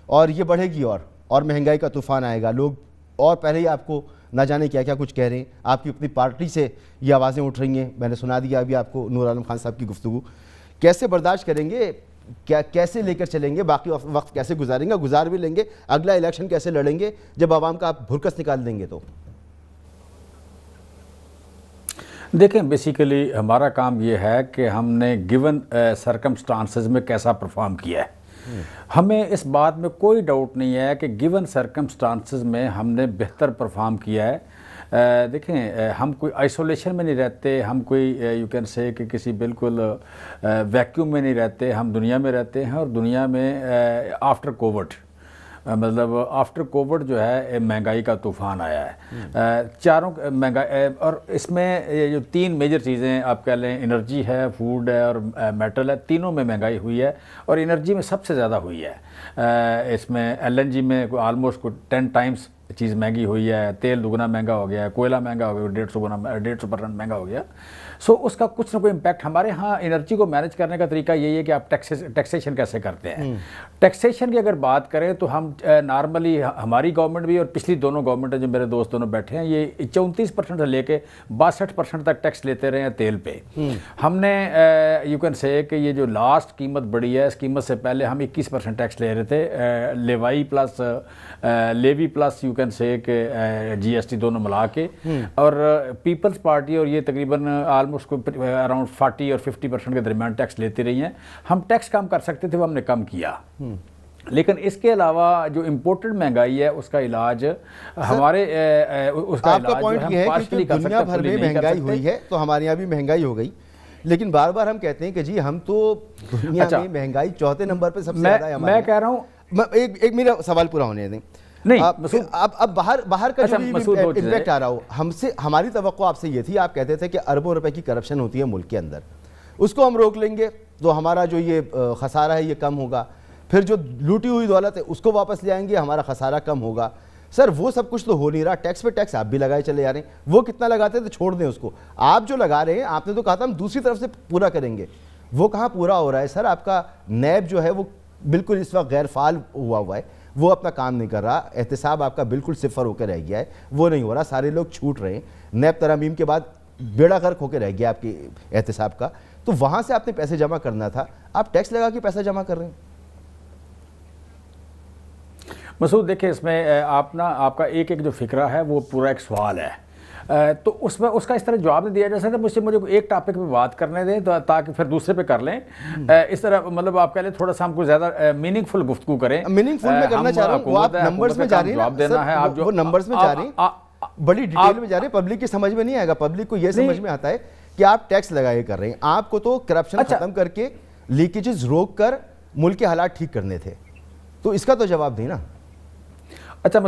اور یہ بڑھے گی اور مہنگائی کا طوفان آئے گا. لوگ اور پہلے ہی آپ کو نہ جانے کیا کیا کچھ کہہ رہے ہیں. آپ کی اپنی پارٹی سے یہ آوازیں اٹھ رہی ہیں. میں نے سنا دیا ابھی آپ کو نور عالم خان صاحب کی گفتگو. کیسے برداشت کریں گے؟ کیسے لے کر چلیں گے؟ باقی وقت کیسے گزاریں گے؟ گزار بھی لیں گے. اگلا الیکشن کیسے لڑیں گے جب عوام کا آپ بھرکس نکال دیں گے؟ تو دیکھیں، بیسیکلی ہمارا کام یہ ہے کہ ہم نے گیون سرکمسٹانسز میں کیسا پرفارم کیا ہے. ہمیں اس بات میں کوئی ڈاؤٹ نہیں ہے کہ گیون سرکمسٹانسز میں ہم نے بہتر پرفارم کیا ہے. دیکھیں، ہم کوئی آئسولیشن میں نہیں رہتے، ہم کوئی یو کین سے کہ کسی بالکل ویکیوم میں نہیں رہتے. ہم دنیا میں رہتے ہیں، اور دنیا میں آفٹر کووڈ، مطلب آفٹر کووڈ جو ہے مہنگائی کا طوفان آیا ہے. چاروں مہنگائی، اور اس میں یہ جو 3 میجر چیزیں آپ کہہ لیں، انرجی ہے، فوڈ ہے اور میٹل ہے، تینوں میں مہنگائی ہوئی ہے. اور انرجی میں سب سے زیادہ ہوئی ہے. اس میں LNG میں آلموسٹ 10 ٹائمز چیز مہنگی ہوئی ہے. تیل دگنا مہنگا ہو گیا ہے، کوئلہ مہنگا ہو گیا، 150% مہنگا ہو گیا. سو اس کا کچھ نہ کوئی امپیکٹ. ہمارے ہاں انرجی کو مینیج کرنے کا طریقہ یہی ہے کہ آپ ٹیکسیشن کیسے کرتے ہیں. ٹیکسیشن کی اگر بات کریں تو ہم نارملی، ہماری گورنمنٹ بھی اور پچھلی دونوں گورنمنٹیں جو میرے دوست دونوں بیٹھے ہیں، یہ 34% سے لے کے 62% تک ٹیکس لیتے رہے ہیں تیل پہ. ہم نے یو کین سے کہ یہ جو لاسٹ قیمت بڑھی ہے، اس قیمت سے پہلے ہم 21% ٹیکس لے رہے تھے. Levy plus you can say کہ GST دونوں ملا کے. اور پیپلز پارٹی اور یہ تقریباً آلموسٹ اراؤنڈ 40 اور 50% کے درمیان ٹیکس لیتی رہی ہیں. ہم ٹیکس کم کر سکتے تھے، وہ ہم نے کم کیا. لیکن اس کے علاوہ جو امپورٹڈ مہنگائی ہے اس کا علاج ہمارے اس کا آپ کا پوائنٹ یہ ہے کہ دنیا بھر میں مہنگائی ہوئی ہے تو ہمارے یہاں بھی مہنگائی ہو گئی. لیکن بار بار ہم کہتے ہیں کہ جی ہم تو دنیا میں مہنگائی 4تھے نمبر پہ سب سے زیادہ ہے. میں کہہ رہا ہوں، ایک میرا سوال پورا ہونے دیں. اب باہر کا جو امپیکٹ آ رہا ہو، ہماری توقع آپ سے یہ تھی، آپ کہتے تھے کہ اربوں روپے کی کرپشن ہوتی ہے ملک کے اندر، اس کو ہم روک لیں گے تو ہمارا جو یہ خسارہ ہے یہ کم ہوگا. پھر جو لوٹی ہوئی دولت ہے اس کو واپس لے آئیں گے, ہمارا خسارہ کم ہوگا. سر وہ سب کچھ تو ہو نہیں رہا. ٹیکس پہ ٹیکس آپ بھی لگائے چلے جا رہے ہیں, وہ کتنا لگاتے ہیں تو چھوڑ دیں اس کو. آپ جو لگا رہے ہیں, آپ نے تو کہا تھا ہم دوسری طرف سے پورا کریں گے, وہ کہاں پورا ہو رہا ہے سر. آپ کا نیب جو ہے وہ بالکل اس وقت غیر فعال ہوا ہے, وہ اپنا کام نہیں کر رہا. احتساب آپ کا بالکل صفر ہو کے رہ گیا ہے, وہ نہیں ہو رہا. سارے لوگ چھوٹ رہے ہیں. نیب ترامیم کے بعد بیڑا غرق ہو کے رہ گیا آپ کے احتساب کا. تو وہاں سے آپ نے پیسے جمع کرنا تھا, آپ ٹیکس لگا کے پیسہ جمع کر رہے ہیں. مسعود دیکھیں اس میں آپ کا ایک جو فکرہ ہے وہ پورا ایک سوال ہے, تو اس میں اس کا اس طرح جواب نہیں دیا جا سکتا. مجھے ایک ٹاپک پہ بات کرنے دیں تاکہ پھر دوسرے پہ کر لیں. اس طرح مطلب آپ کہہ لیں تھوڑا سا ہم کو زیادہ میننگ فل گفتگو کریں. میننگ فل میں کرنا چاہ رہا ہوں, وہ آپ نمبرز میں جا رہے ہیں, وہ نمبرز میں جا رہے ہیں, بڑی ڈیٹیل میں جا رہے ہیں. پبلک کی سمجھ میں نہیں آئے گا. پبلک کو یہ سمجھ میں آتا ہے کہ آپ ٹیکس لگائے کر رہے ہیں. آپ کو تو کرپشن ختم کر کے لیکیجز روک کر ملک کے حالات ٹھیک کرنے تھے, تو اس کا تو جواب دیں نا. اچھا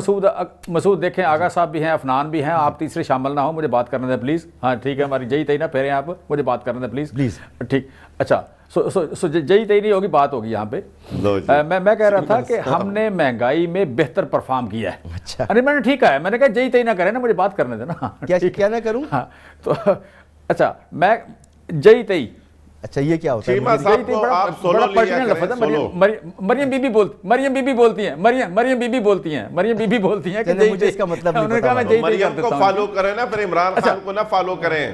مسعود دیکھیں آغا صاحب بھی ہیں, افنان بھی ہیں, آپ تیسرے شامل نہ ہو, مجھے بات کرنے دیں پلیز. ہاں ٹھیک ہے, ہماری جئی تئی نہ پھیریں آپ, مجھے بات کرنے دیں پلیز. ٹھیک, اچھا سو جئی تئی نہیں ہوگی, بات ہوگی یہاں پہ. میں کہہ رہا تھا کہ ہم نے مہنگائی میں بہتر پرفارم کیا ہے. ارے میں نے ٹھیک ہے, میں نے کہا جئی تئی نہ کریں نا, مجھے بات کرنے دیں نا. کیا نہ کروں؟ ہاں تو اچھا میں جئی تئی. اچھا یہ کیا ہوتا ہے؟ مریم بی بی بولتی ہیں, مریم بی بی بولتی ہیں کہ مجھے اس کا مطلب نہیں پتا. مریم کو فالو کریں نا, پھر عمران خان کو نہ فالو کریں.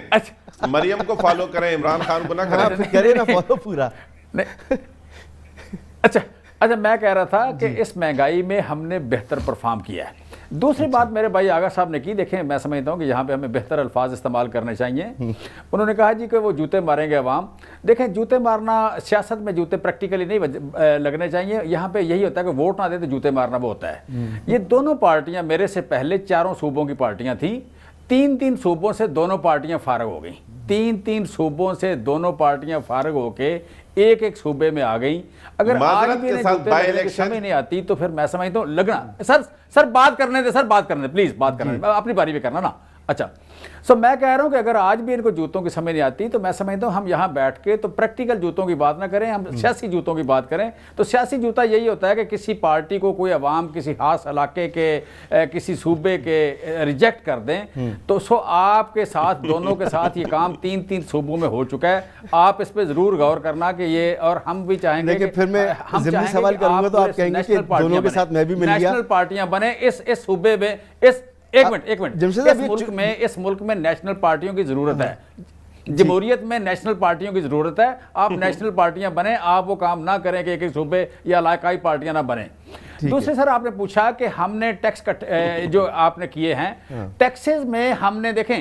مریم کو فالو کریں, عمران خان کو نہ کریں نا فالو پورا. اچھا میں کہہ رہا تھا کہ اس مہنگائی میں ہم نے بہتر پرفارم کیا ہے. دوسری بات میرے بھائی آغا صاحب نے کی, دیکھیں میں سمجھتا ہوں کہ یہاں پہ ہمیں بہتر الفاظ استعمال کرنے چاہیے. انہوں نے کہا جی کہ وہ جوتے ماریں گے عوام. دیکھیں جوتے مارنا, سیاست میں جوتے پریکٹیکلی نہیں لگنے چاہیے. یہاں پہ یہی ہوتا ہے کہ ووٹ نہ دے تو جوتے مارنا وہ ہوتا ہے. یہ دونوں پارٹیاں میرے سے پہلے 4 صوبوں کی پارٹیاں تھیں, 3 صوبوں سے دونوں پارٹیاں فارغ ہو گئیں. 3 صوبوں سے دونوں پارٹیاں فارغ ہو کے ایک صوبے میں آ گئیں. اگر آج بھی انہیں سمجھ نہیں آتی تو پھر میں سمجھتا ہوں لگنا. سر بات کرنے دیں, پلیز بات کرنے دیں, اپنی باری پہ کرنا نا. اچھا میں کہہ رہا ہوں کہ اگر آج بھی ان کو جوتوں کی سمجھ نہیں آتی تو میں سمجھتا ہوں ہم یہاں بیٹھ کے تو پریکٹیکل جوتوں کی بات نہ کریں, ہم سیاسی جوتوں کی بات کریں. تو سیاسی جوتا یہی ہوتا ہے کہ کسی پارٹی کو کوئی عوام کسی خاص علاقے کے کسی صوبے کے ریجیکٹ کر دیں, تو آپ کے ساتھ دونوں کے ساتھ یہ کام 3 صوبوں میں ہو چکا ہے. آپ اس پہ ضرور غور کرنا کہ یہ, اور ہم بھی چاہیں گے کہ پھر میں ضمنی سوال کروں گا تو آپ کہیں گے کہ دونوں کے ساتھ میں بھی مل گیا. نیشنل پارٹیاں بنے اس صوبے میں. ایک منٹ اس ملک میں نیشنل پارٹیوں کی ضرورت ہے. جمہوریت میں نیشنل پارٹیوں کی ضرورت ہے. آپ نیشنل پارٹیاں بنیں, آپ وہ کام نہ کریں کہ ایک صوبے یا علاقائی پارٹیاں نہ بنیں. دوسرے سر آپ نے پوچھا کہ ہم نے ٹیکس کٹ جو آپ نے کیے ہیں, ٹیکسز میں ہم نے دیکھیں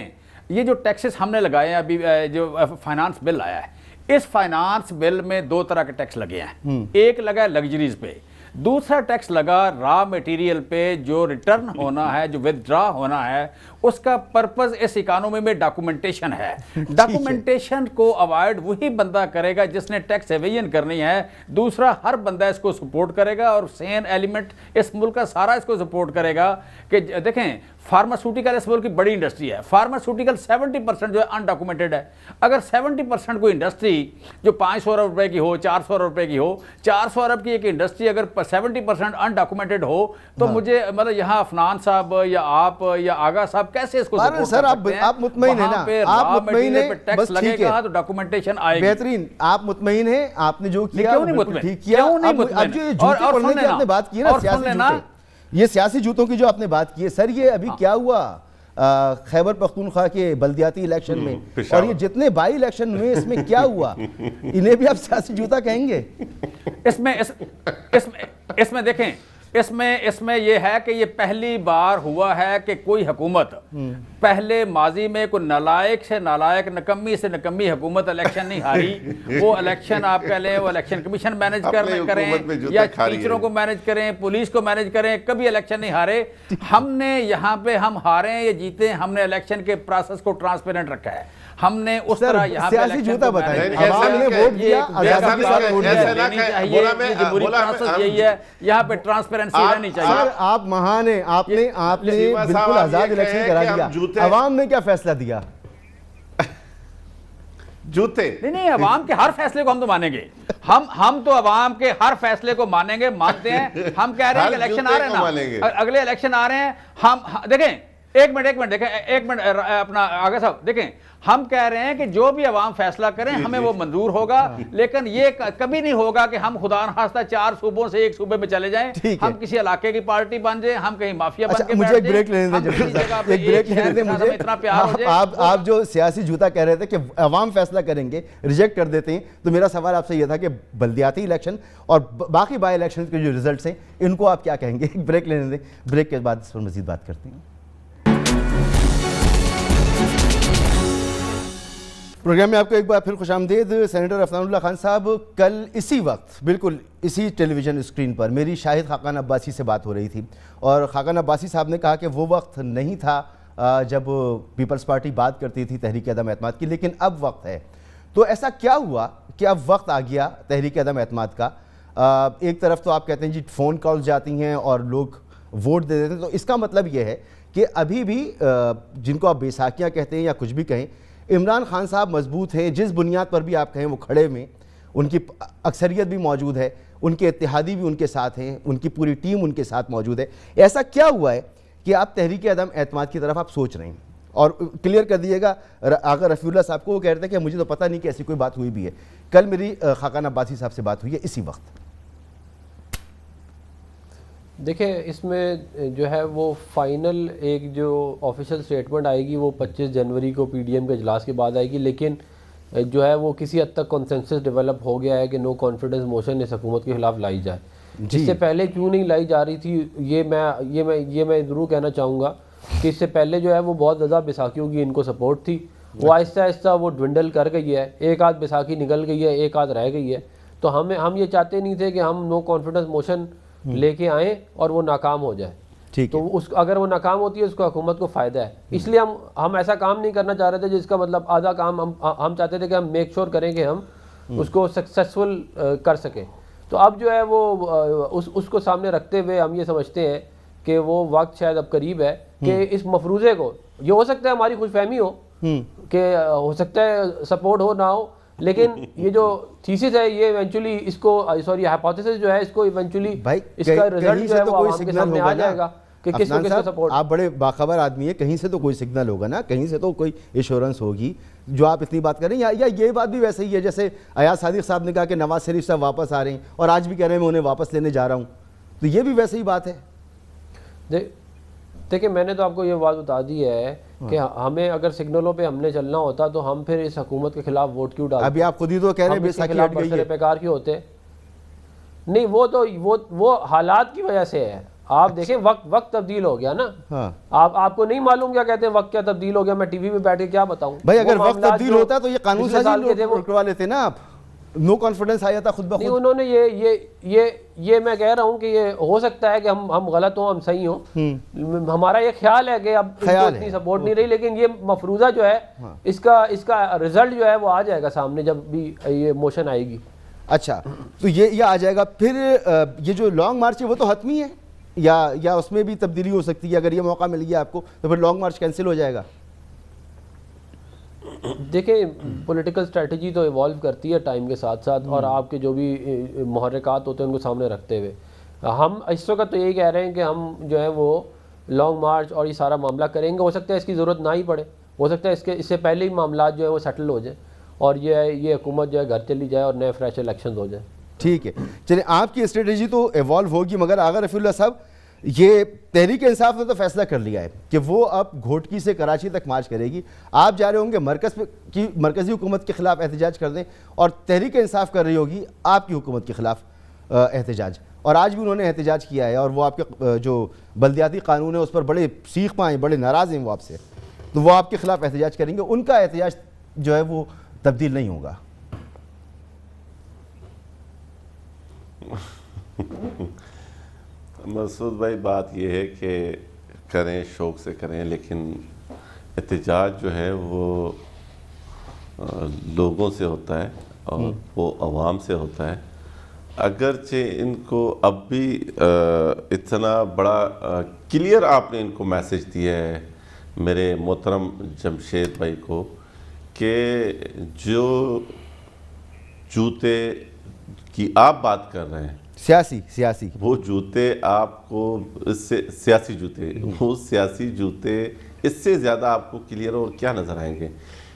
یہ جو ٹیکسز ہم نے لگائے ہیں, ابھی جو فائنانس بل آیا ہے, اس فائنانس بل میں 2 طرح کے ٹیکس لگے ہیں. ایک لگا ہے لگژریز پہ, دوسرا ٹیکس لگا را میٹیریل پہ. جو ریٹرن ہونا ہے, جو ودرا ہونا ہے, اس کا پرپز اس اکانومی میں ڈاکومنٹیشن ہے. ڈاکومنٹیشن کو اوائڈ وہی بندہ کرے گا جس نے ٹیکس ایویژن کرنی ہے. دوسرا ہر بندہ اس کو سپورٹ کرے گا, اور سین ایلیمنٹ اس ملک کا سارا اس کو سپورٹ کرے گا. کہ دیکھیں فارماسوٹیکل اس ملک کی بڑی انڈسٹری ہے. فارماسوٹیکل 70% جو ہے انڈاکومنٹڈ ہے. اگر 70% کوئی انڈسٹری جو 500 ارب روپے کی ہو, 400 ارب روپے کی ہو, 400 ارب کی ایک انڈسٹری اگر 70% انڈاکومنٹڈ ہو, تو مجھے مطلب یہاں افنان صاحب یا آپ یا آغا صاحب کیسے اس کو سپورٹ کر سکتے ہیں؟ آپ مطمئن ہیں نا, آپ مطمئن ہیں, ٹیکس لگے گا تو ڈاکومنٹیشن آئے گی. بہترین, آپ مطمئن ہیں, آپ نے جو کیا کیوں نہیں مطمئن, ٹھیک کیا. اب جو یہ جوتے پڑھنے کی آپ نے بات کی نا, سیاسی جوتے, یہ سیاسی جوتوں کی جو آپ نے بات کی ہے سر, یہ ابھی کیا ہوا خیبر پختونخوا کے بلدیاتی الیکشن میں, اور یہ جتنے بائی الیکشن ہوئے اس میں کیا ہوا, انہیں بھی آپ سیاسی جوتا کہیں گے؟ اس میں دیکھیں, اس میں یہ ہے کہ یہ پہلی بار ہوا ہے کہ کوئی حکومت, پہلے ماضی میں کوئی نالائق سے نالائق, نکمی سے نکمی حکومت الیکشن نہیں ہاری. وہ الیکشن آپ کہہ لیں, وہ الیکشن کمیشن مینج کریں یا ٹیچروں کو مینج کریں, پولیس کو مینج کریں, کبھی الیکشن نہیں ہارے. ہم نے یہاں پہ ہم ہارے یا جیتے, ہم نے الیکشن کے پروسیس کو ٹرانسپیرنٹ رکھا ہے. ہم نے اس طرح یہاں پہ سیاسی جوتا بتائیں, عوام نے ووٹ دیا, آزادی کے ساتھ ووٹ دیا. جمہوری پروسیس یہی ہے, یہاں پہ ٹرانسپیرنسی رہنی چاہیے. سر آپ مہان ہیں, آپ نے بالکل آزاد الیکشن کرا دیا, عوام نے کیا فیصلہ دیا؟ جوتے نہیں, عوام کے ہر فیصلے کو ہم تو مانیں گے, ہم تو عوام کے ہر فیصلے کو مانیں گے، مانتے ہیں. ہم کہہ رہے ہیں کہ الیکشن آ رہے ہیں نا، اگلے الیکشن آ رہے ہیں. ہم دیکھیں ایک منٹ دیکھیں، ایک منٹ اپنا آگے صاحب دیکھیں، ہم کہہ رہے ہیں کہ جو بھی عوام فیصلہ کریں ہمیں وہ منظور ہوگا، لیکن یہ کبھی نہیں ہوگا کہ ہم خدا نخواستہ 4 صوبوں سے ایک صوبے میں چلے جائیں، ہم کسی علاقے کی پارٹی بن جائیں، ہم کہیں مافیا بن کے مجھے ایک بریک لینے دیں، ایک بریک لینے دیں مجھے. آپ جو سیاسی جوتا کہہ رہے تھے کہ عوام فیصلہ کریں گے، ریجیکٹ کر دیتے ہیں، تو میرا سوال آپ سے یہ تھا کہ بلدیاتی الیکشن اور باقی بائی الیکشن کے جو ریزلٹس ہیں ان کو آپ کیا کہیں گے؟ ایک بریک لینے دیں، بریک کے بعد اس پر مزید بات کرتے ہیں. پروگرام میں آپ کو ایک بار پھر خوش آمدید. سینیٹر عفنان اللہ خان صاحب، کل اسی وقت بالکل اسی ٹیلی ویژن اسکرین پر میری شاہد خاقان عباسی سے بات ہو رہی تھی، اور خاقان عباسی صاحب نے کہا کہ وہ وقت نہیں تھا جب پیپلز پارٹی بات کرتی تھی تحریک عدم اعتماد کی، لیکن اب وقت ہے. تو ایسا کیا ہوا کہ اب وقت آ گیا تحریک عدم اعتماد کا؟ ایک طرف تو آپ کہتے ہیں جی فون کالز جاتی ہیں اور لوگ ووٹ دے دیتے ہیں، تو اس کا مطلب یہ ہے کہ ابھی بھی جن کو آپ بیساکھیاں کہتے ہیں یا کچھ بھی کہیں، عمران خان صاحب مضبوط ہیں، جس بنیاد پر بھی آپ کہیں وہ کھڑے میں، ان کی اکثریت بھی موجود ہے، ان کے اتحادی بھی ان کے ساتھ ہیں، ان کی پوری ٹیم ان کے ساتھ موجود ہے. ایسا کیا ہوا ہے کہ آپ تحریک عدم اعتماد کی طرف آپ سوچ رہے ہیں؟ اور کلیئر کر دیجیے گا آغا رفیع اللہ صاحب کو، وہ کہہ رہے تھے کہ مجھے تو پتہ نہیں کہ ایسی کوئی بات ہوئی بھی ہے. کل میری خاقان عباسی صاحب سے بات ہوئی ہے اسی وقت. دیکھیں اس میں جو ہے وہ فائنل ایک جو آفیشل سٹیٹمنٹ آئے گی وہ 25 جنوری کو پی ڈی ایم کے اجلاس کے بعد آئے گی، لیکن جو ہے وہ کسی حد تک کنسنسس ڈیولپ ہو گیا ہے کہ نو کانفیڈنس موشن اس حکومت کے خلاف لائی جائے. اس سے پہلے کیوں نہیں لائی جا رہی تھی یہ میں ضرور کہنا چاہوں گا کہ اس سے پہلے جو ہے وہ بہت زیادہ بیساکھیوں کی ان کو سپورٹ تھی، وہ آہستہ آہستہ وہ ڈوینڈل کر گئی ہے، ایک آدھ بیساکھی نکل گئی ہے، ایک آدھ رہ گئی ہے. تو ہم یہ چاہتے نہیں تھے کہ ہم نو کانفیڈنس موشن لے کے آئیں اور وہ ناکام ہو جائے. تو اگر وہ ناکام ہوتی ہے اس کو حکومت کو فائدہ ہے، اس لیے ہم ایسا کام نہیں کرنا چاہ رہے تھے جس کا مطلب آدھا کام ہم چاہتے تھے کہ ہم میک شور کریں کہ ہم اس کو سکسیسفل کر سکیں. تو اب جو ہے وہ اس کو سامنے رکھتے ہوئے ہم یہ سمجھتے ہیں کہ وہ وقت شاید اب قریب ہے کہ اس مفروضے کو، یہ ہو سکتا ہے ہماری خوش فہمی ہو کہ ہو سکتا ہے سپورٹ ہو نہ ہو، لیکن یہ جو تھیسس ہے یہ ایونچولی اس کو ہائپوتھیسس جو ہے اس کو ایونچولی اس کا رزلٹ جو ہے وہ عوام کے سامنے آ جائے گا کہ کس کو سپورٹ. آپ بڑے باخبر آدمی ہیں، کہیں سے تو کوئی سگنل ہوگا نا، کہیں سے تو کوئی ایشورنس ہوگی جو آپ اتنی بات کریں. یا یہ بات بھی ویسے ہی ہے جیسے ایاز صادق صاحب نے کہا کہ نواز شریف صاحب واپس آ رہے ہیں اور آج بھی کہہ رہے ہیں میں انہیں واپس لینے جا رہا ہوں، تو یہ بھی ویسے ہی بات ہے. دیکھیں میں نے تو آپ کو یہ بات بتا دی ہے کہ ہمیں اگر سگنلوں پہ ہم نے چلنا ہوتا تو ہم پھر اس حکومت کے خلاف ووٹ کیوں ڈالتے؟ ابھی آپ خود ہی تو کہہ رہے ہیں بیساکھی ہٹ گئی ہے، بیکار کیوں ہوتے؟ نہیں وہ حالات کی وجہ سے ہے. آپ دیکھیں وقت تبدیل ہو گیا نا. آپ کو نہیں معلوم کیا کہتے ہیں وقت کیا تبدیل ہو گیا؟ میں ٹی وی پہ بیٹھ کے کیا بتاؤں بھائی؟ اگر وقت تبدیل ہوتا تو یہ قانون سازی روکوا لیتے نا آپ، نو کانفیڈنس آیا تھا خود بخود. نہیں انہوں نے یہ میں کہہ رہا ہوں کہ یہ ہو سکتا ہے کہ ہم غلط ہوں، ہم صحیح ہوں. ہمارا یہ خیال ہے کہ اب اتنی سپورٹ نہیں رہی، لیکن یہ مفروضہ جو ہے اس کا رزلٹ جو ہے وہ آ جائے گا سامنے جب بھی یہ موشن آئے گی. اچھا تو یہ آ جائے گا. پھر یہ جو لانگ مارچ ہے وہ تو حتمی ہے یا اس میں بھی تبدیلی ہو سکتی ہے؟ اگر یہ موقع مل گیا آپ کو تو پھر لانگ مارچ کینسل ہو جائے گا؟ دیکھیں پولیٹیکل اسٹریٹجی تو ایوالو کرتی ہے ٹائم کے ساتھ ساتھ، اور آپ کے جو بھی محرکات ہوتے ہیں ان کو سامنے رکھتے ہوئے ہم اس وقت تو یہی کہہ رہے ہیں کہ ہم جو ہے وہ لانگ مارچ اور یہ سارا معاملہ کریں گے. ہو سکتا ہے اس کی ضرورت نہ ہی پڑے، ہو سکتا ہے اس سے پہلے ہی معاملات جو ہے وہ سیٹل ہو جائیں اور یہ حکومت جو ہے گھر چلی جائے اور نئے فریش الیکشنز ہو جائیں. ٹھیک ہے چلیں، آپ کی اسٹریٹجی تو ایوالو ہوگی، مگر آغا رفیع اللہ صاحب یہ تحریک انصاف نے تو فیصلہ کر لیا ہے کہ وہ اب گھوٹکی سے کراچی تک مارچ کرے گی. آپ جا رہے ہوں گے مرکزی حکومت کے خلاف احتجاج کر دیں، اور تحریک انصاف کر رہی ہوگی آپ کی حکومت کے خلاف احتجاج. اور آج بھی انہوں نے احتجاج کیا ہے، اور وہ آپ کے جو بلدیاتی قانون ہے اس پر بڑے سیخ پائیں، بڑے ناراض ہیں وہ آپ سے، تو وہ آپ کے خلاف احتجاج کریں گے. ان کا احتجاج جو ہے وہ تبدیل نہیں ہوگا. مسعود بھائی بات یہ ہے کہ کریں، شوق سے کریں، لیکن احتجاج جو ہے وہ لوگوں سے ہوتا ہے اور وہ عوام سے ہوتا ہے. اگرچہ ان کو اب بھی اتنا بڑا کلیئر آپ نے ان کو میسج دیا ہے میرے محترم جمشید بھائی کو کہ جو جوتے کی آپ بات کر رہے ہیں، سیاسی وہ جوتے آپ کو اس سے سیاسی جوتے، وہ سیاسی جوتے اس سے زیادہ آپ کو کلیئر اور کیا نظر آئیں گے؟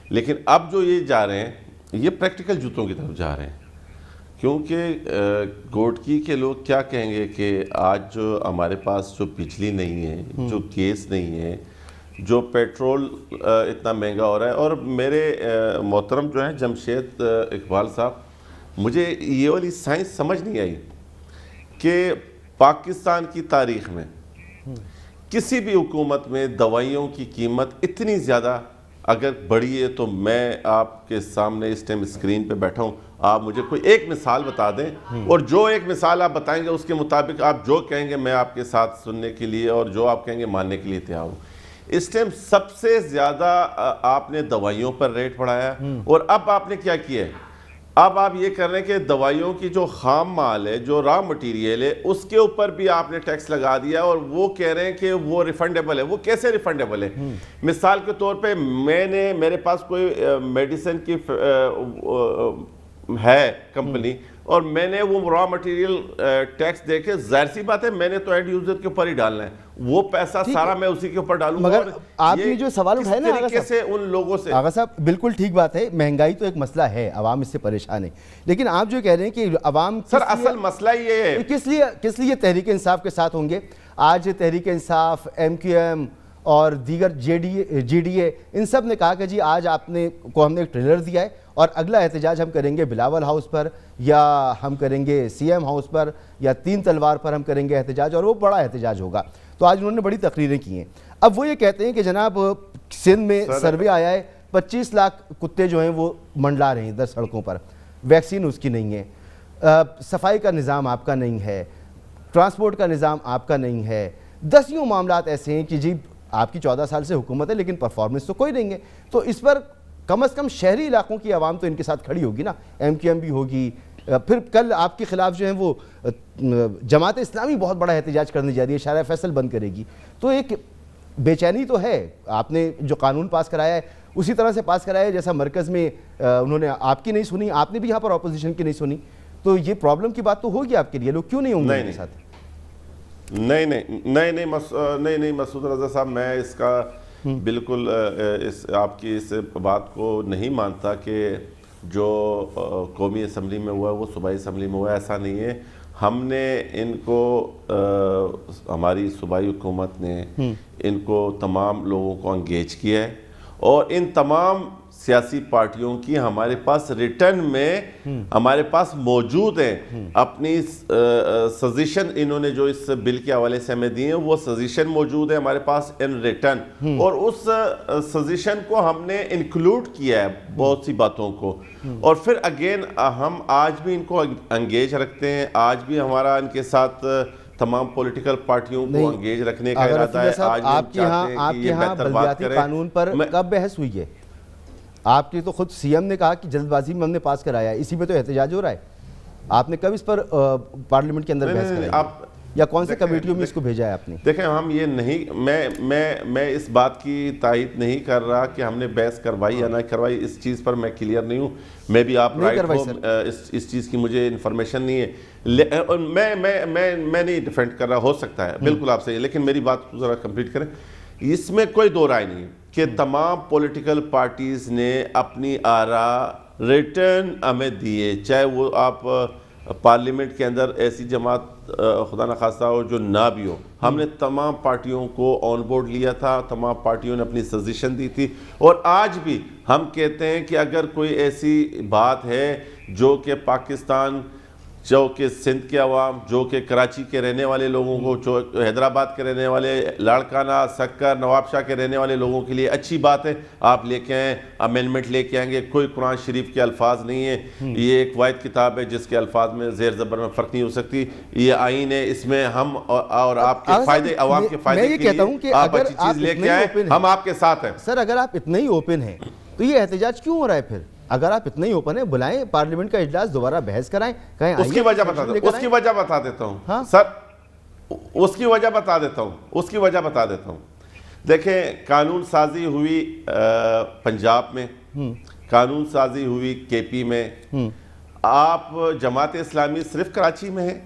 لیکن اب جو یہ جا رہے ہیں یہ پریکٹیکل جوتوں کی طرف جا رہے ہیں، کیونکہ گوٹکی کے لوگ کیا کہیں گے کہ آج جو ہمارے پاس جو بجلی نہیں ہے، جو گیس نہیں ہے، جو پیٹرول اتنا مہنگا ہو رہا ہے. اور میرے محترم جو ہیں جمشید اقبال صاحب، مجھے یہ والی سائنس سمجھ نہیں آئی کہ پاکستان کی تاریخ میں کسی بھی حکومت میں دوائیوں کی قیمت اتنی زیادہ اگر بڑھی ہے تو میں آپ کے سامنے اس ٹائم اسکرین پہ بیٹھا ہوں، آپ مجھے کوئی ایک مثال بتا دیں، اور جو ایک مثال آپ بتائیں گے اس کے مطابق آپ جو کہیں گے میں آپ کے ساتھ سننے کے لیے اور جو آپ کہیں گے ماننے کے لیے تیار ہوں. اس ٹائم سب سے زیادہ آپ نے دوائیوں پر ریٹ بڑھایا، اور اب آپ نے کیا کیا ہے؟ اب آپ یہ کر رہے ہیں کہ دوائیوں کی جو خام مال ہے، جو را مٹیریل ہے، اس کے اوپر بھی آپ نے ٹیکس لگا دیا، اور وہ کہہ رہے ہیں کہ وہ ریفنڈیبل ہے. وہ کیسے ریفنڈیبل ہے؟ مثال کے طور پہ میرے پاس کوئی میڈیسن کی ہے کمپنی، اور میں نے وہ را مٹیریل ٹیکس دے کے، ظاہر سی بات ہے میں نے تو اینڈ یوزر کے اوپر ہی ڈالنا ہے، وہ پیسہ سارا میں اسی کے اوپر ڈالوں گا. مگر آپ نے جو سوال اٹھائے نا طریقے سے ان لوگوں سے، آغا صاحب بالکل ٹھیک بات ہے، مہنگائی تو ایک مسئلہ ہے، عوام اس سے پریشان ہے، لیکن آپ جو کہہ رہے ہیں کہ عوام سر اصل مسئلہ یہ ہے کس لیے تحریک انصاف کے ساتھ ہوں گے؟ آج تحریک انصاف، MQM اور دیگر GDA ان سب نے کہا کہ جی آج آپ نے کو ہم نے ایک ٹریلر دیا ہے اور اگلا احتجاج ہم کریں گے بلاول ہاؤس پر، یا ہم کریں گے CM ہاؤس پر، یا 3 تلوار پر ہم کریں گے احتجاج، اور وہ بڑا احتجاج ہوگا. تو آج انہوں نے بڑی تقریریں کی ہیں. اب وہ یہ کہتے ہیں کہ جناب سندھ میں سروے آیا ہے 25 لاکھ کتے جو ہیں وہ منڈلا رہے ہیں ادھر سڑکوں پر، ویکسین اس کی نہیں ہے، صفائی کا نظام آپ کا نہیں ہے، ٹرانسپورٹ کا نظام آپ کا نہیں ہے، دسیوں معاملات ایسے ہیں کہ جی آپ کی 14 سال سے حکومت ہے لیکن پرفارمنس تو کوئی نہیں ہے. تو اس پر کم از کم شہری علاقوں کی عوام تو ان کے ساتھ کھڑی ہوگی نا، MQM بھی ہوگی. پھر کل آپ کے خلاف جو ہیں وہ جماعت اسلامی بہت بڑا احتجاج کرنے جا رہی ہے، شارع فیصل بند کرے گی. تو ایک بے چینی تو ہے. آپ نے جو قانون پاس کرایا ہے اسی طرح سے پاس کرایا ہے جیسا مرکز میں انہوں نے آپ کی نہیں سنی، آپ نے بھی یہاں پر اپوزیشن کی نہیں سنی. تو یہ پرابلم کی بات تو ہوگی آپ کے لیے، لوگ کیوں نہیں ہوں گے ان کے ساتھ؟ نہیں مسعود رضا صاحب، میں اس کا بالکل آپ کی اس بات کو نہیں مانتا کہ جو قومی اسمبلی میں ہوا ہے وہ صوبائی اسمبلی میں ہوا ہے. ایسا نہیں ہے. ہم نے ان کو، ہماری صوبائی حکومت نے ان کو تمام لوگوں کو انگیج کیا ہے، اور ان تمام سیاسی پارٹیوں کی ہمارے پاس ریٹرن میں ہمارے پاس موجود ہیں اپنی سجیشن. انہوں نے جو اس بل کے حوالے سے ہمیں دی ہیں وہ سجیشن موجود ہے ہمارے پاس ان ریٹرن، اور اس سجیشن کو ہم نے انکلوڈ کیا ہے بہت سی باتوں کو. اور پھر اگین ہم آج بھی ان کو انگیج رکھتے ہیں، آج بھی ہمارا ان کے ساتھ تمام پولیٹیکل پارٹیوں کو انگیج رکھنے کا ارادہ ہے. آج بھی آپ کے یہاں بلدیاتی قانون پر کب بحث ہوئی ہے؟ آپ کی تو خود CM نے کہا کہ جلد بازی میں ہم نے پاس کرایا ہے، اسی پہ تو احتجاج ہو رہا ہے. آپ نے کب اس پر پارلیمنٹ کے اندر بحث کرائی یا کون سے کمیٹیوں میں اس کو بھیجا ہے آپ نے؟ دیکھیں ہم یہ نہیں، میں اس بات کی تائید نہیں کر رہا کہ ہم نے بحث کروائی یا نہ کروائی، اس چیز پر میں کلیئر نہیں ہوں. میں بھی آپ رائٹ ہو، اس چیز کی مجھے انفارمیشن نہیں ہے. میں نہیں ڈیفینڈ کر رہا، ہو سکتا ہے بالکل آپ سے، لیکن میری بات کو ذرا کمپلیٹ کریں. اس میں کوئی دو رائے نہیں کہ تمام پولیٹیکل پارٹیز نے اپنی آراء ریٹرن ہمیں دیے، چاہے وہ آپ پارلیمنٹ کے اندر ایسی جماعت خدا نخواستہ ہو جو نہ بھی ہو. ہم نے تمام پارٹیوں کو آن بورڈ لیا تھا، تمام پارٹیوں نے اپنی سجیشن دی تھی، اور آج بھی ہم کہتے ہیں کہ اگر کوئی ایسی بات ہے جو کہ پاکستان، جو کہ سندھ کے عوام، جو کہ کراچی کے رہنے والے لوگوں کو، جو حیدرآباد کے رہنے والے، لاڑکانہ، سکر، نواب شاہ کے رہنے والے لوگوں کے لیے اچھی بات ہے، آپ لے کے آئیں، امینڈمنٹ لے کے آئیں گے. کوئی قرآن شریف کے الفاظ نہیں ہیں، یہ ایک واحد کتاب ہے جس کے الفاظ میں زیر زبر میں فرق نہیں ہو سکتی. یہ آئین ہے، اس میں ہم اور آپ کے فائدے، عوام کے فائدے کے لیے آپ اچھی چیز لے کے آئیں، ہم آپ کے ساتھ ہیں. سر اگر آپ اتنے ہی اوپن ہیں تو یہ احتجاج کیوں ہو رہا ہے پھر؟ اگر آپ اتنے ہی اوپن ہیں، بلائیں پارلیمنٹ کا اجلاس، دوبارہ بحث کرائیں، کہیں اس کی وجہ بتا دیتا ہوں سر، اس کی وجہ بتا دیتا ہوں. دیکھیں قانون سازی ہوئی پنجاب میں، قانون سازی ہوئی KP میں. آپ جماعت اسلامی صرف کراچی میں ہیں؟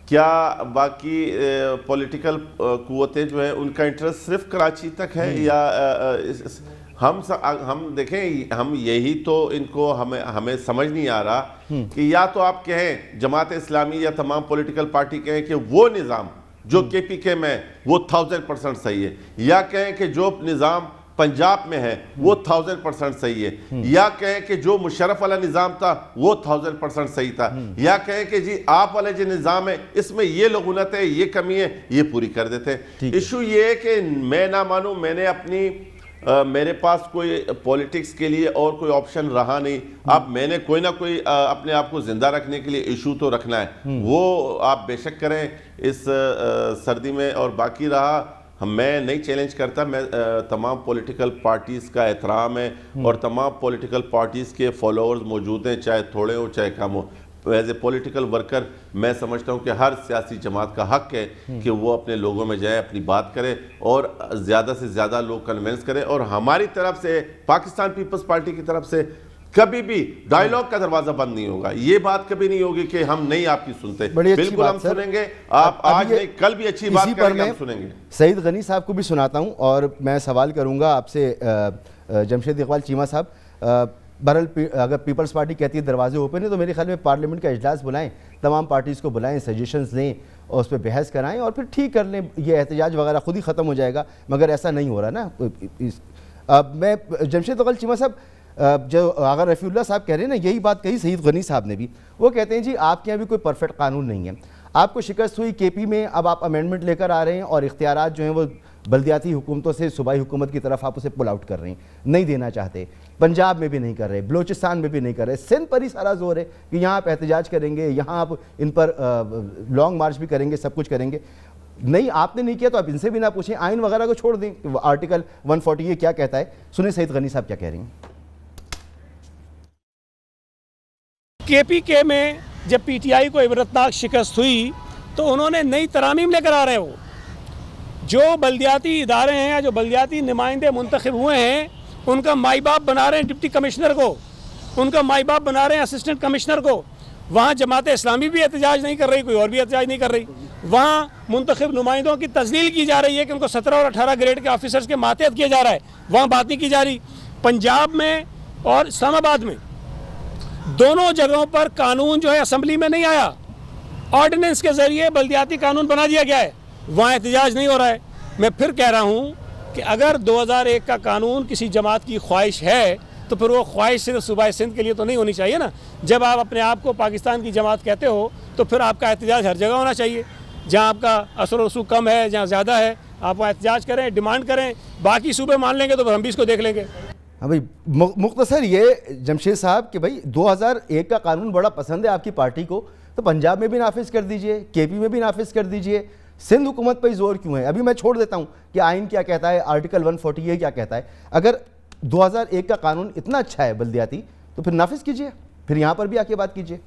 کیا باقی پولیٹیکل قوتیں جو ہیں ان کا انٹرسٹ صرف کراچی تک ہے؟ یا ہم دیکھیں، ہم یہی تو ان کو ہمیں سمجھ نہیں آ رہا کہ یا تو آپ کہیں جماعت اسلامی یا تمام پولیٹیکل پارٹی کہیں کہ وہ نظام جو کے پی کے میں وہ 1000% صحیح ہے، یا کہیں کہ جو نظام پنجاب میں ہے وہ 1000% صحیح ہے، یا کہیں کہ جو مشرف والا نظام تھا وہ 1000% صحیح تھا، یا کہیں کہ جی آپ والا جو نظام ہے اس میں یہ لغونت ہے، یہ کمی ہے، یہ پوری کر دیتے ہیں۔ ایشو یہ ہے کہ میں نہ مانوں، میں نے میرے پاس کوئی پولیٹکس کے لیے اور کوئی آپشن رہا نہیں، اب میں نے کوئی نہ کوئی اپنے آپ کو زندہ رکھنے کے لیے ایشو تو رکھنا ہے، وہ آپ بے شک کریں اس سردی میں۔ اور باقی رہا، میں نہیں چیلنج کرتا، میں تمام پولیٹیکل پارٹیز کا احترام ہے اور تمام پولیٹیکل پارٹیز کے فالوورز موجود ہیں، چاہے تھوڑے ہو چاہے کم ہو۔ ایز اے پولیٹیکل ورکر میں سمجھتا ہوں کہ ہر سیاسی جماعت کا حق ہے کہ وہ اپنے لوگوں میں جائے، اپنی بات کرے اور زیادہ سے زیادہ لوگ کنونس کریں۔ اور ہماری طرف سے، پاکستان پیپلز پارٹی کی طرف سے، کبھی بھی ڈائیلاگ کا دروازہ بند نہیں ہوگا۔ یہ بات کبھی نہیں ہوگی کہ ہم نہیں آپ کی سنتے، بالکل ہم سنیں گے، آپ آج نہیں کل بھی اچھی بات کریں گے، ہم سنیں گے۔ سعید غنی صاحب کو بھی سناتا ہوں اور میں سوال کروں گا آپ سے، جمشید اقبال چیمہ صاحب، بہرحال اگر پیپلز پارٹی کہتی ہے دروازے اوپن ہیں تو میرے خیال میں پارلیمنٹ کا اجلاس بلائیں، تمام پارٹیز کو بلائیں، سجیشنز لیں اور اس پہ بحث کرائیں اور پھر ٹھیک کر لیں، یہ احتجاج وغیرہ خود ہی ختم ہو جائے گا، مگر ایسا نہیں ہو رہا نا۔ میں جمشید اقبال چیمہ صاحب، جو آغا رفیع اللہ صاحب کہہ رہے ہیں نا، یہی بات کہی سعید غنی صاحب نے بھی، وہ کہتے ہیں جی آپ کے یہاں بھی کوئی پرفیکٹ قانون نہیں ہے، آپ کو شکست ہوئی کے پی میں، اب آپ امینڈمنٹ لے کر آ رہے ہیں اور اختیارات جو ہیں وہ بلدیاتی حکومتوں سے صوبائی حکومت کی طرف آپ اسے پل آؤٹ کر رہے ہیں، نہیں دینا چاہتے، پنجاب میں بھی نہیں کر رہے، بلوچستان میں بھی نہیں کر رہے، سندھ پر ہی سارا زور ہے کہ یہاں آپ احتجاج کریں گے، یہاں آپ ان پر لانگ مارچ بھی کریں گے، سب کچھ کریں گے۔ نہیں آپ نے نہیں کیا تو آپ ان سے بھی نہ پوچھیں، آئین وغیرہ کو چھوڑ دیں، آرٹیکل 140 یہ کیا کہتا ہے، سنیں سعید غنی صاحب کیا کہہ رہے ہیں۔ کے پی کے میں جب پی ٹی آئی کو عبرتناک شکست ہوئی تو انہوں نے نئی ترامیم لے کر آ رہے ہیں، وہ جو بلدیاتی ادارے ہیں یا جو بلدیاتی نمائندے منتخب ہوئے ہیں ان کا مائی باپ بنا رہے ہیں ڈپٹی کمشنر کو، ان کا مائی باپ بنا رہے ہیں اسسٹنٹ کمشنر کو۔ وہاں جماعت اسلامی بھی احتجاج نہیں کر رہی، کوئی اور بھی احتجاج نہیں کر رہی، وہاں منتخب نمائندوں کی تذلیل کی جا رہی ہے کہ ان کو 17 اور 18 گریڈ کے آفیسرز کے ماتحت کیا جا رہا ہے، وہاں بات نہیں کی جا رہی۔ پنجاب میں اور اسلام آباد میں دونوں جگہوں پر قانون جو ہے اسمبلی میں نہیں آیا، آرڈیننس کے ذریعے بلدیاتی قانون بنا دیا گیا ہے، وہاں احتجاج نہیں ہو رہا ہے۔ میں پھر کہہ رہا ہوں کہ اگر 2001 کا قانون کسی جماعت کی خواہش ہے تو پھر وہ خواہش صرف صوبہ سندھ کے لیے تو نہیں ہونی چاہیے نا۔ جب آپ اپنے آپ کو پاکستان کی جماعت کہتے ہو تو پھر آپ کا احتجاج ہر جگہ ہونا چاہیے، جہاں آپ کا اثر و رسوخ کم ہے، جہاں زیادہ ہے، آپ وہ احتجاج کریں، ڈیمانڈ کریں، باقی صوبے مان لیں گے تو پھر ہم بھی اس کو دیکھ لیں گے۔ ہاں بھائی، مختصر یہ جمشید صاحب کہ بھائی 2001 کا قانون بڑا پسند ہے آپ کی پارٹی کو، تو پنجاب میں بھی نافذ کر دیجئے، کے پی میں بھی نافذ کر دیجئے، سندھ حکومت پہ زور کیوں ہے؟ ابھی میں چھوڑ دیتا ہوں کہ آئین کیا کہتا ہے، آرٹیکل 140 کیا کہتا ہے۔ اگر 2001 کا قانون اتنا اچھا ہے بلدیاتی تو پھر نافذ کیجئے، پھر یہاں پر بھی آ کے بات کیجئے۔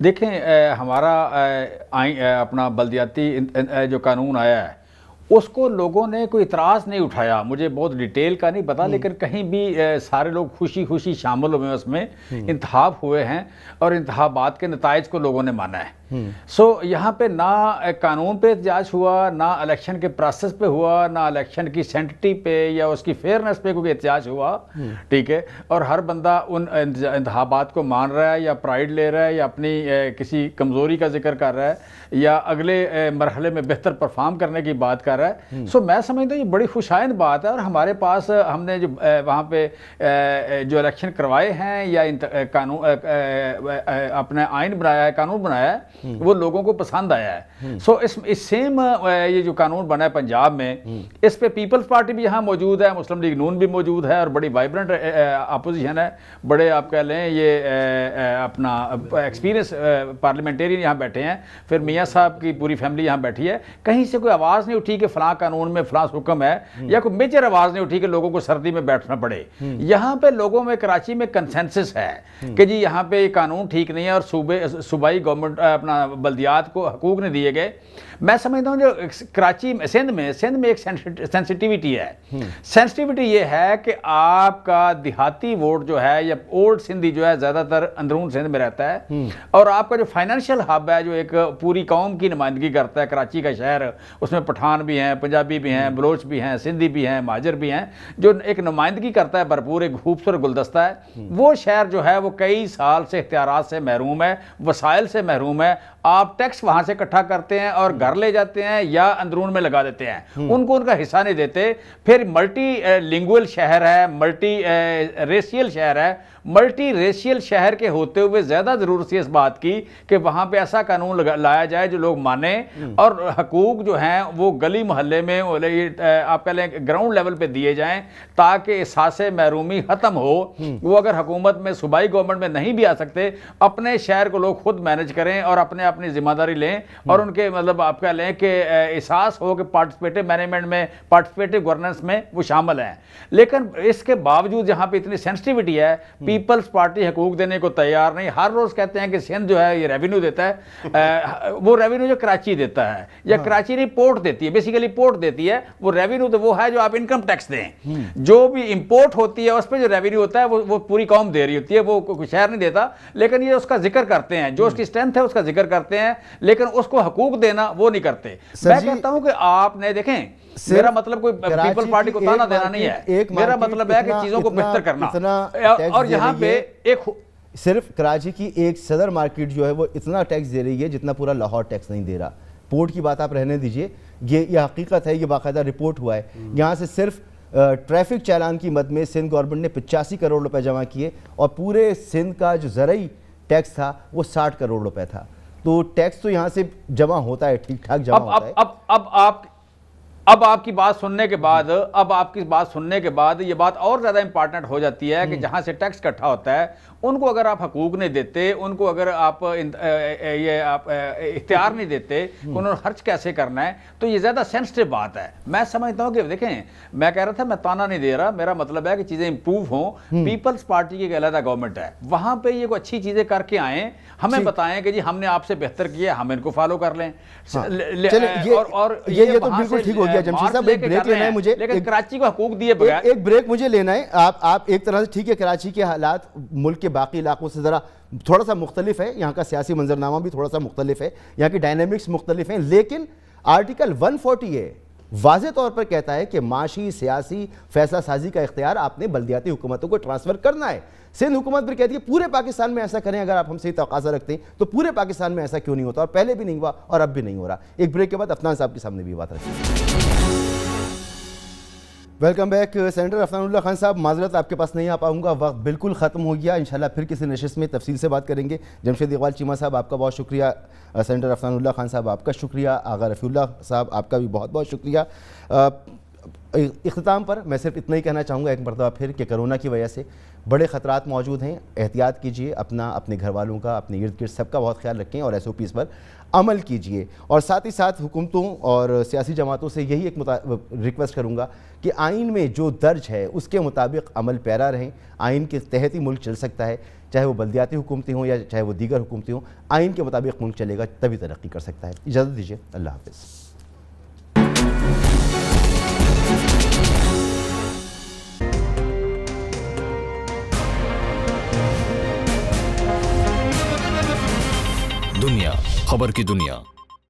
دیکھیں ہمارا اپنا بلدیاتی جو قانون آیا ہے اس کو لوگوں نے کوئی اعتراض نہیں اٹھایا، مجھے بہت ڈیٹیل کا نہیں پتا، لیکن کہیں بھی سارے لوگ خوشی خوشی شامل ہوئے ہیں اس میں، انتخاب ہوئے ہیں اور انتخابات کے نتائج کو لوگوں نے مانا ہے۔ سو یہاں پہ نہ قانون پہ احتجاج ہوا، نہ الیکشن کے پروسیس پہ ہوا، نہ الیکشن کی سینٹٹی پہ یا اس کی فیئرنس پہ کوئی احتجاج ہوا، ٹھیک ہے۔ اور ہر بندہ ان انتخابات کو مان رہا ہے یا پرائیڈ لے رہا ہے یا اپنی کسی کمزوری کا ذکر کر رہا ہے یا اگلے مرحلے میں بہتر پرفارم کرنے کی بات کر رہا ہے۔ سو میں سمجھتا ہوں یہ بڑی خوشائند بات ہے، اور ہمارے پاس ہم نے جو وہاں پہ جو الیکشن کروائے ہیں یا قانون اپنے آئین بنایا ہے، قانون بنایا ہے، وہ لوگوں کو پسند آیا ہے۔ سو اس سیم یہ جو قانون بنا ہے پنجاب میں، اس پہ پیپلز پارٹی بھی یہاں موجود ہے، مسلم لیگ نون بھی موجود ہے اور بڑی وائبرنٹ اپوزیشن ہے، بڑے آپ کہہ لیں یہ اپنا ایکسپیرینس پارلیمنٹیرین یہاں بیٹھے ہیں، پھر میاں صاحب کی پوری فیملی یہاں بیٹھی ہے۔ کہیں سے کوئی آواز نہیں اٹھی کہ فلاں قانون میں فلاں حکم ہے، یا کوئی میجر آواز نہیں اٹھی کہ لوگوں کو سردی میں بیٹھنا پڑے۔ یہاں پہ لوگوں میں کراچی میں کنسنسس ہے کہ جی یہاں پہ یہ قانون ٹھیک نہیں ہے اور صوبائی گورنمنٹ اپنا اپنا بلدیات کو حقوق نہیں دیے گئے. میں سمجھتا ہوں جو کراچی سندھ میں ایک سینسٹیوٹی ہے. سینسٹیوٹی یہ ہے کہ آپ کا دیہاتی ووٹ جو ہے یا اولڈ سندھی جو ہے زیادہ تر اندرون سندھ میں رہتا ہے, اور آپ کا جو فائنینشیل ہب ہے جو ایک پوری قوم کی نمائندگی کرتا ہے, کراچی کا شہر, اس میں پٹھان بھی ہیں, پنجابی بھی ہیں, بلوچ بھی ہیں, سندھی بھی ہیں, مہاجر بھی ہیں, جو ایک نمائندگی کرتا ہے بھرپور, ایک خوبصورت گلدستہ ہے. وہ شہر جو ہے وہ کئی سال سے اختیارات سے محروم ہے, وسائل سے محروم ہے. آپ ٹیکس وہاں سے اکٹھا کرتے ہیں اور گھر لے جاتے ہیں یا اندرون میں لگا دیتے ہیں, ان کو ان کا حصہ نہیں دیتے. پھر ملٹی لنگوئل شہر ہے, ملٹی ریشیل شہر ہے. ملٹی ریشیل شہر کے ہوتے ہوئے زیادہ ضرورت تھی اس بات کی کہ وہاں پہ ایسا قانون لایا جائے جو لوگ مانیں, اور حقوق جو ہیں وہ گلی محلے میں آپ کہہ لیں گراؤنڈ لیول پہ دیے جائیں, تاکہ احساس محرومی ختم ہو. وہ اگر حکومت میں صوبائی گورنمنٹ میں نہیں بھی آ سکتے, اپنے شہر کو لوگ خود مینج کریں اور اپنی ذمہ داری لیں, اور ان کے مطلب آپ کہہ لیں کہ احساس ہو کہ پارٹیسپیٹو مینجمنٹ میں, پارٹیسپیٹو گورننس میں وہ شامل ہیں. لیکن اس کے باوجود جہاں پہ اتنی سینسٹیوٹی ہے, پیپلز پارٹی حقوق دینے کو تیار نہیں. ہر روز کہتے ہیں کہ سندھ جو ہے یہ ریونیو دیتا ہے, وہ ریونیو جو کراچی دیتا ہے یا کراچی نہیں پورٹ دیتی ہے, بیسیکلی پورٹ دیتی ہے. وہ ریونیو تو وہ ہے جو آپ انکم ٹیکس دیں, جو بھی امپورٹ ہوتی ہے اس پہ جو ریونیو ہوتا ہے وہ پوری قوم دے رہی ہوتی ہے, وہ کوئی شہر نہیں دیتا. لیکن یہ اس کا ذکر کرتے ہیں, جو اس کی اسٹرینتھ ہے اس کا ذکر کرتے ہیں, لیکن اس کو حقوق دینا وہ نہیں کرتے. میں کہتا ہوں کہ آپ نے دیکھیں, میرا مطلب کوئی پیپل پارٹی کو تانا دینا نہیں ہے, میرا مطلب ہے کہ چیزوں کو بہتر کرنا. اور یہاں پہ ایک صرف کراچی کی ایک صدر مارکیٹ جو ہے وہ اتنا ٹیکس دے رہی ہے جتنا پورا لاہور ٹیکس نہیں دے رہا. پورٹ کی بات آپ رہنے دیجئے, یہ حقیقت ہے, یہ باقاعدہ رپورٹ ہوا ہے. یہاں سے صرف ٹریفک چالان کی مد میں سندھ گورنمنٹ نے 85 کروڑ روپے جمع کیے, اور پورے سندھ کا جو زرعی ٹیکس تھا وہ 60 کروڑ روپے تھا. تو ٹیکس تو یہاں سے جمع ہوتا ہے, ٹھیک ٹھاک جمع ہوتا ہے. اب آپ کی بات سننے کے بعد یہ بات اور زیادہ امپارٹنٹ ہو جاتی ہے کہ جہاں سے ٹیکس اکٹھا ہوتا ہے ان کو اگر آپ حقوق نہیں دیتے, ان کو اگر آپ اختیار نہیں دیتے کہ انہوں نے خرچ کیسے کرنا ہے, تو یہ زیادہ سینسٹیو بات ہے. میں سمجھتا ہوں کہ دیکھیں, میں کہہ رہا تھا میں تانا نہیں دے رہا, میرا مطلب ہے کہ چیزیں امپروو ہوں. پیپلز پارٹی کی ایک علیحدہ گورنمنٹ ہے, وہاں پہ یہ کوئی اچھی چیزیں کر کے آئیں, ہمیں بتائیں کہ جی ہم نے آپ سے بہتر کیا, ہم ان کو فالو کر لیں. اور یہ تو بالکل ٹھیک ہو گیا جمشید صاحب, ایک بریک لینا ہے مجھے, لیکن کراچی کو حقوق دیے بغیر ایک بریک مجھے لینا ہے. آپ ایک طرح سے ٹھیک ہے, کراچی کے حالات ملک کے باقی علاقوں سے ذرا تھوڑا سا مختلف ہے, یہاں کا سیاسی منظرنامہ بھی تھوڑا سا مختلف ہے, یہاں کی ڈائنامکس مختلف ہیں, لیکن آرٹیکل 140 واضح طور پر کہتا ہے کہ معاشی سیاسی فیصلہ سازی کا اختیار آپ نے بلدیاتی حکومتوں کو ٹرانسفر کرنا ہے. سندھ حکومت پھر کہتی ہے پورے پاکستان میں ایسا کریں, اگر آپ ہم سے تقاضا رکھتے ہیں تو پورے پاکستان میں ایسا کیوں نہیں ہوتا, اور پہلے بھی نہیں ہوا اور اب بھی نہیں ہو رہا. ایک بریک کے بعد افنان صاحب کے سامنے بھی بات رکھیں. Welcome back. سینیٹر افنان اللہ خان صاحب, معذرت آپ کے پاس نہیں آ پاؤں گا, وقت بالکل ختم ہو گیا. انشاءاللہ پھر کسی نشست میں تفصیل سے بات کریں گے. جمشید اقبال چیمہ صاحب آپ کا بہت شکریہ, سینیٹر افنان اللہ خان صاحب آپ کا شکریہ, آغا رفیع اللہ صاحب آپ کا بھی بہت بہت شکریہ. اختتام پر میں صرف اتنا ہی کہنا چاہوں گا ایک مرتبہ پھر کہ کرونا کی وجہ سے بڑے خطرات موجود ہیں. احتیاط کیجئے, اپنے گھر والوں کا, اپنے ارد گرد سب کا بہت خیال رکھیں, اور SOPs پر عمل کیجئے. اور ساتھ ہی ساتھ حکومتوں اور سیاسی جماعتوں سے یہی ایک ریکویسٹ کروں گا کہ آئین میں جو درج ہے اس کے مطابق عمل پیرا رہیں. آئین کے تحت ہی ملک چل سکتا ہے, چاہے وہ بلدیاتی حکومتیں ہوں یا چاہے وہ دیگر حکومتیں ہوں. آئین کے مطابق ملک چلے گا تبھی ترقی کر سکتا ہے. اجازت دیجئے, اللہ حافظ. دنیا خبر کی دنیا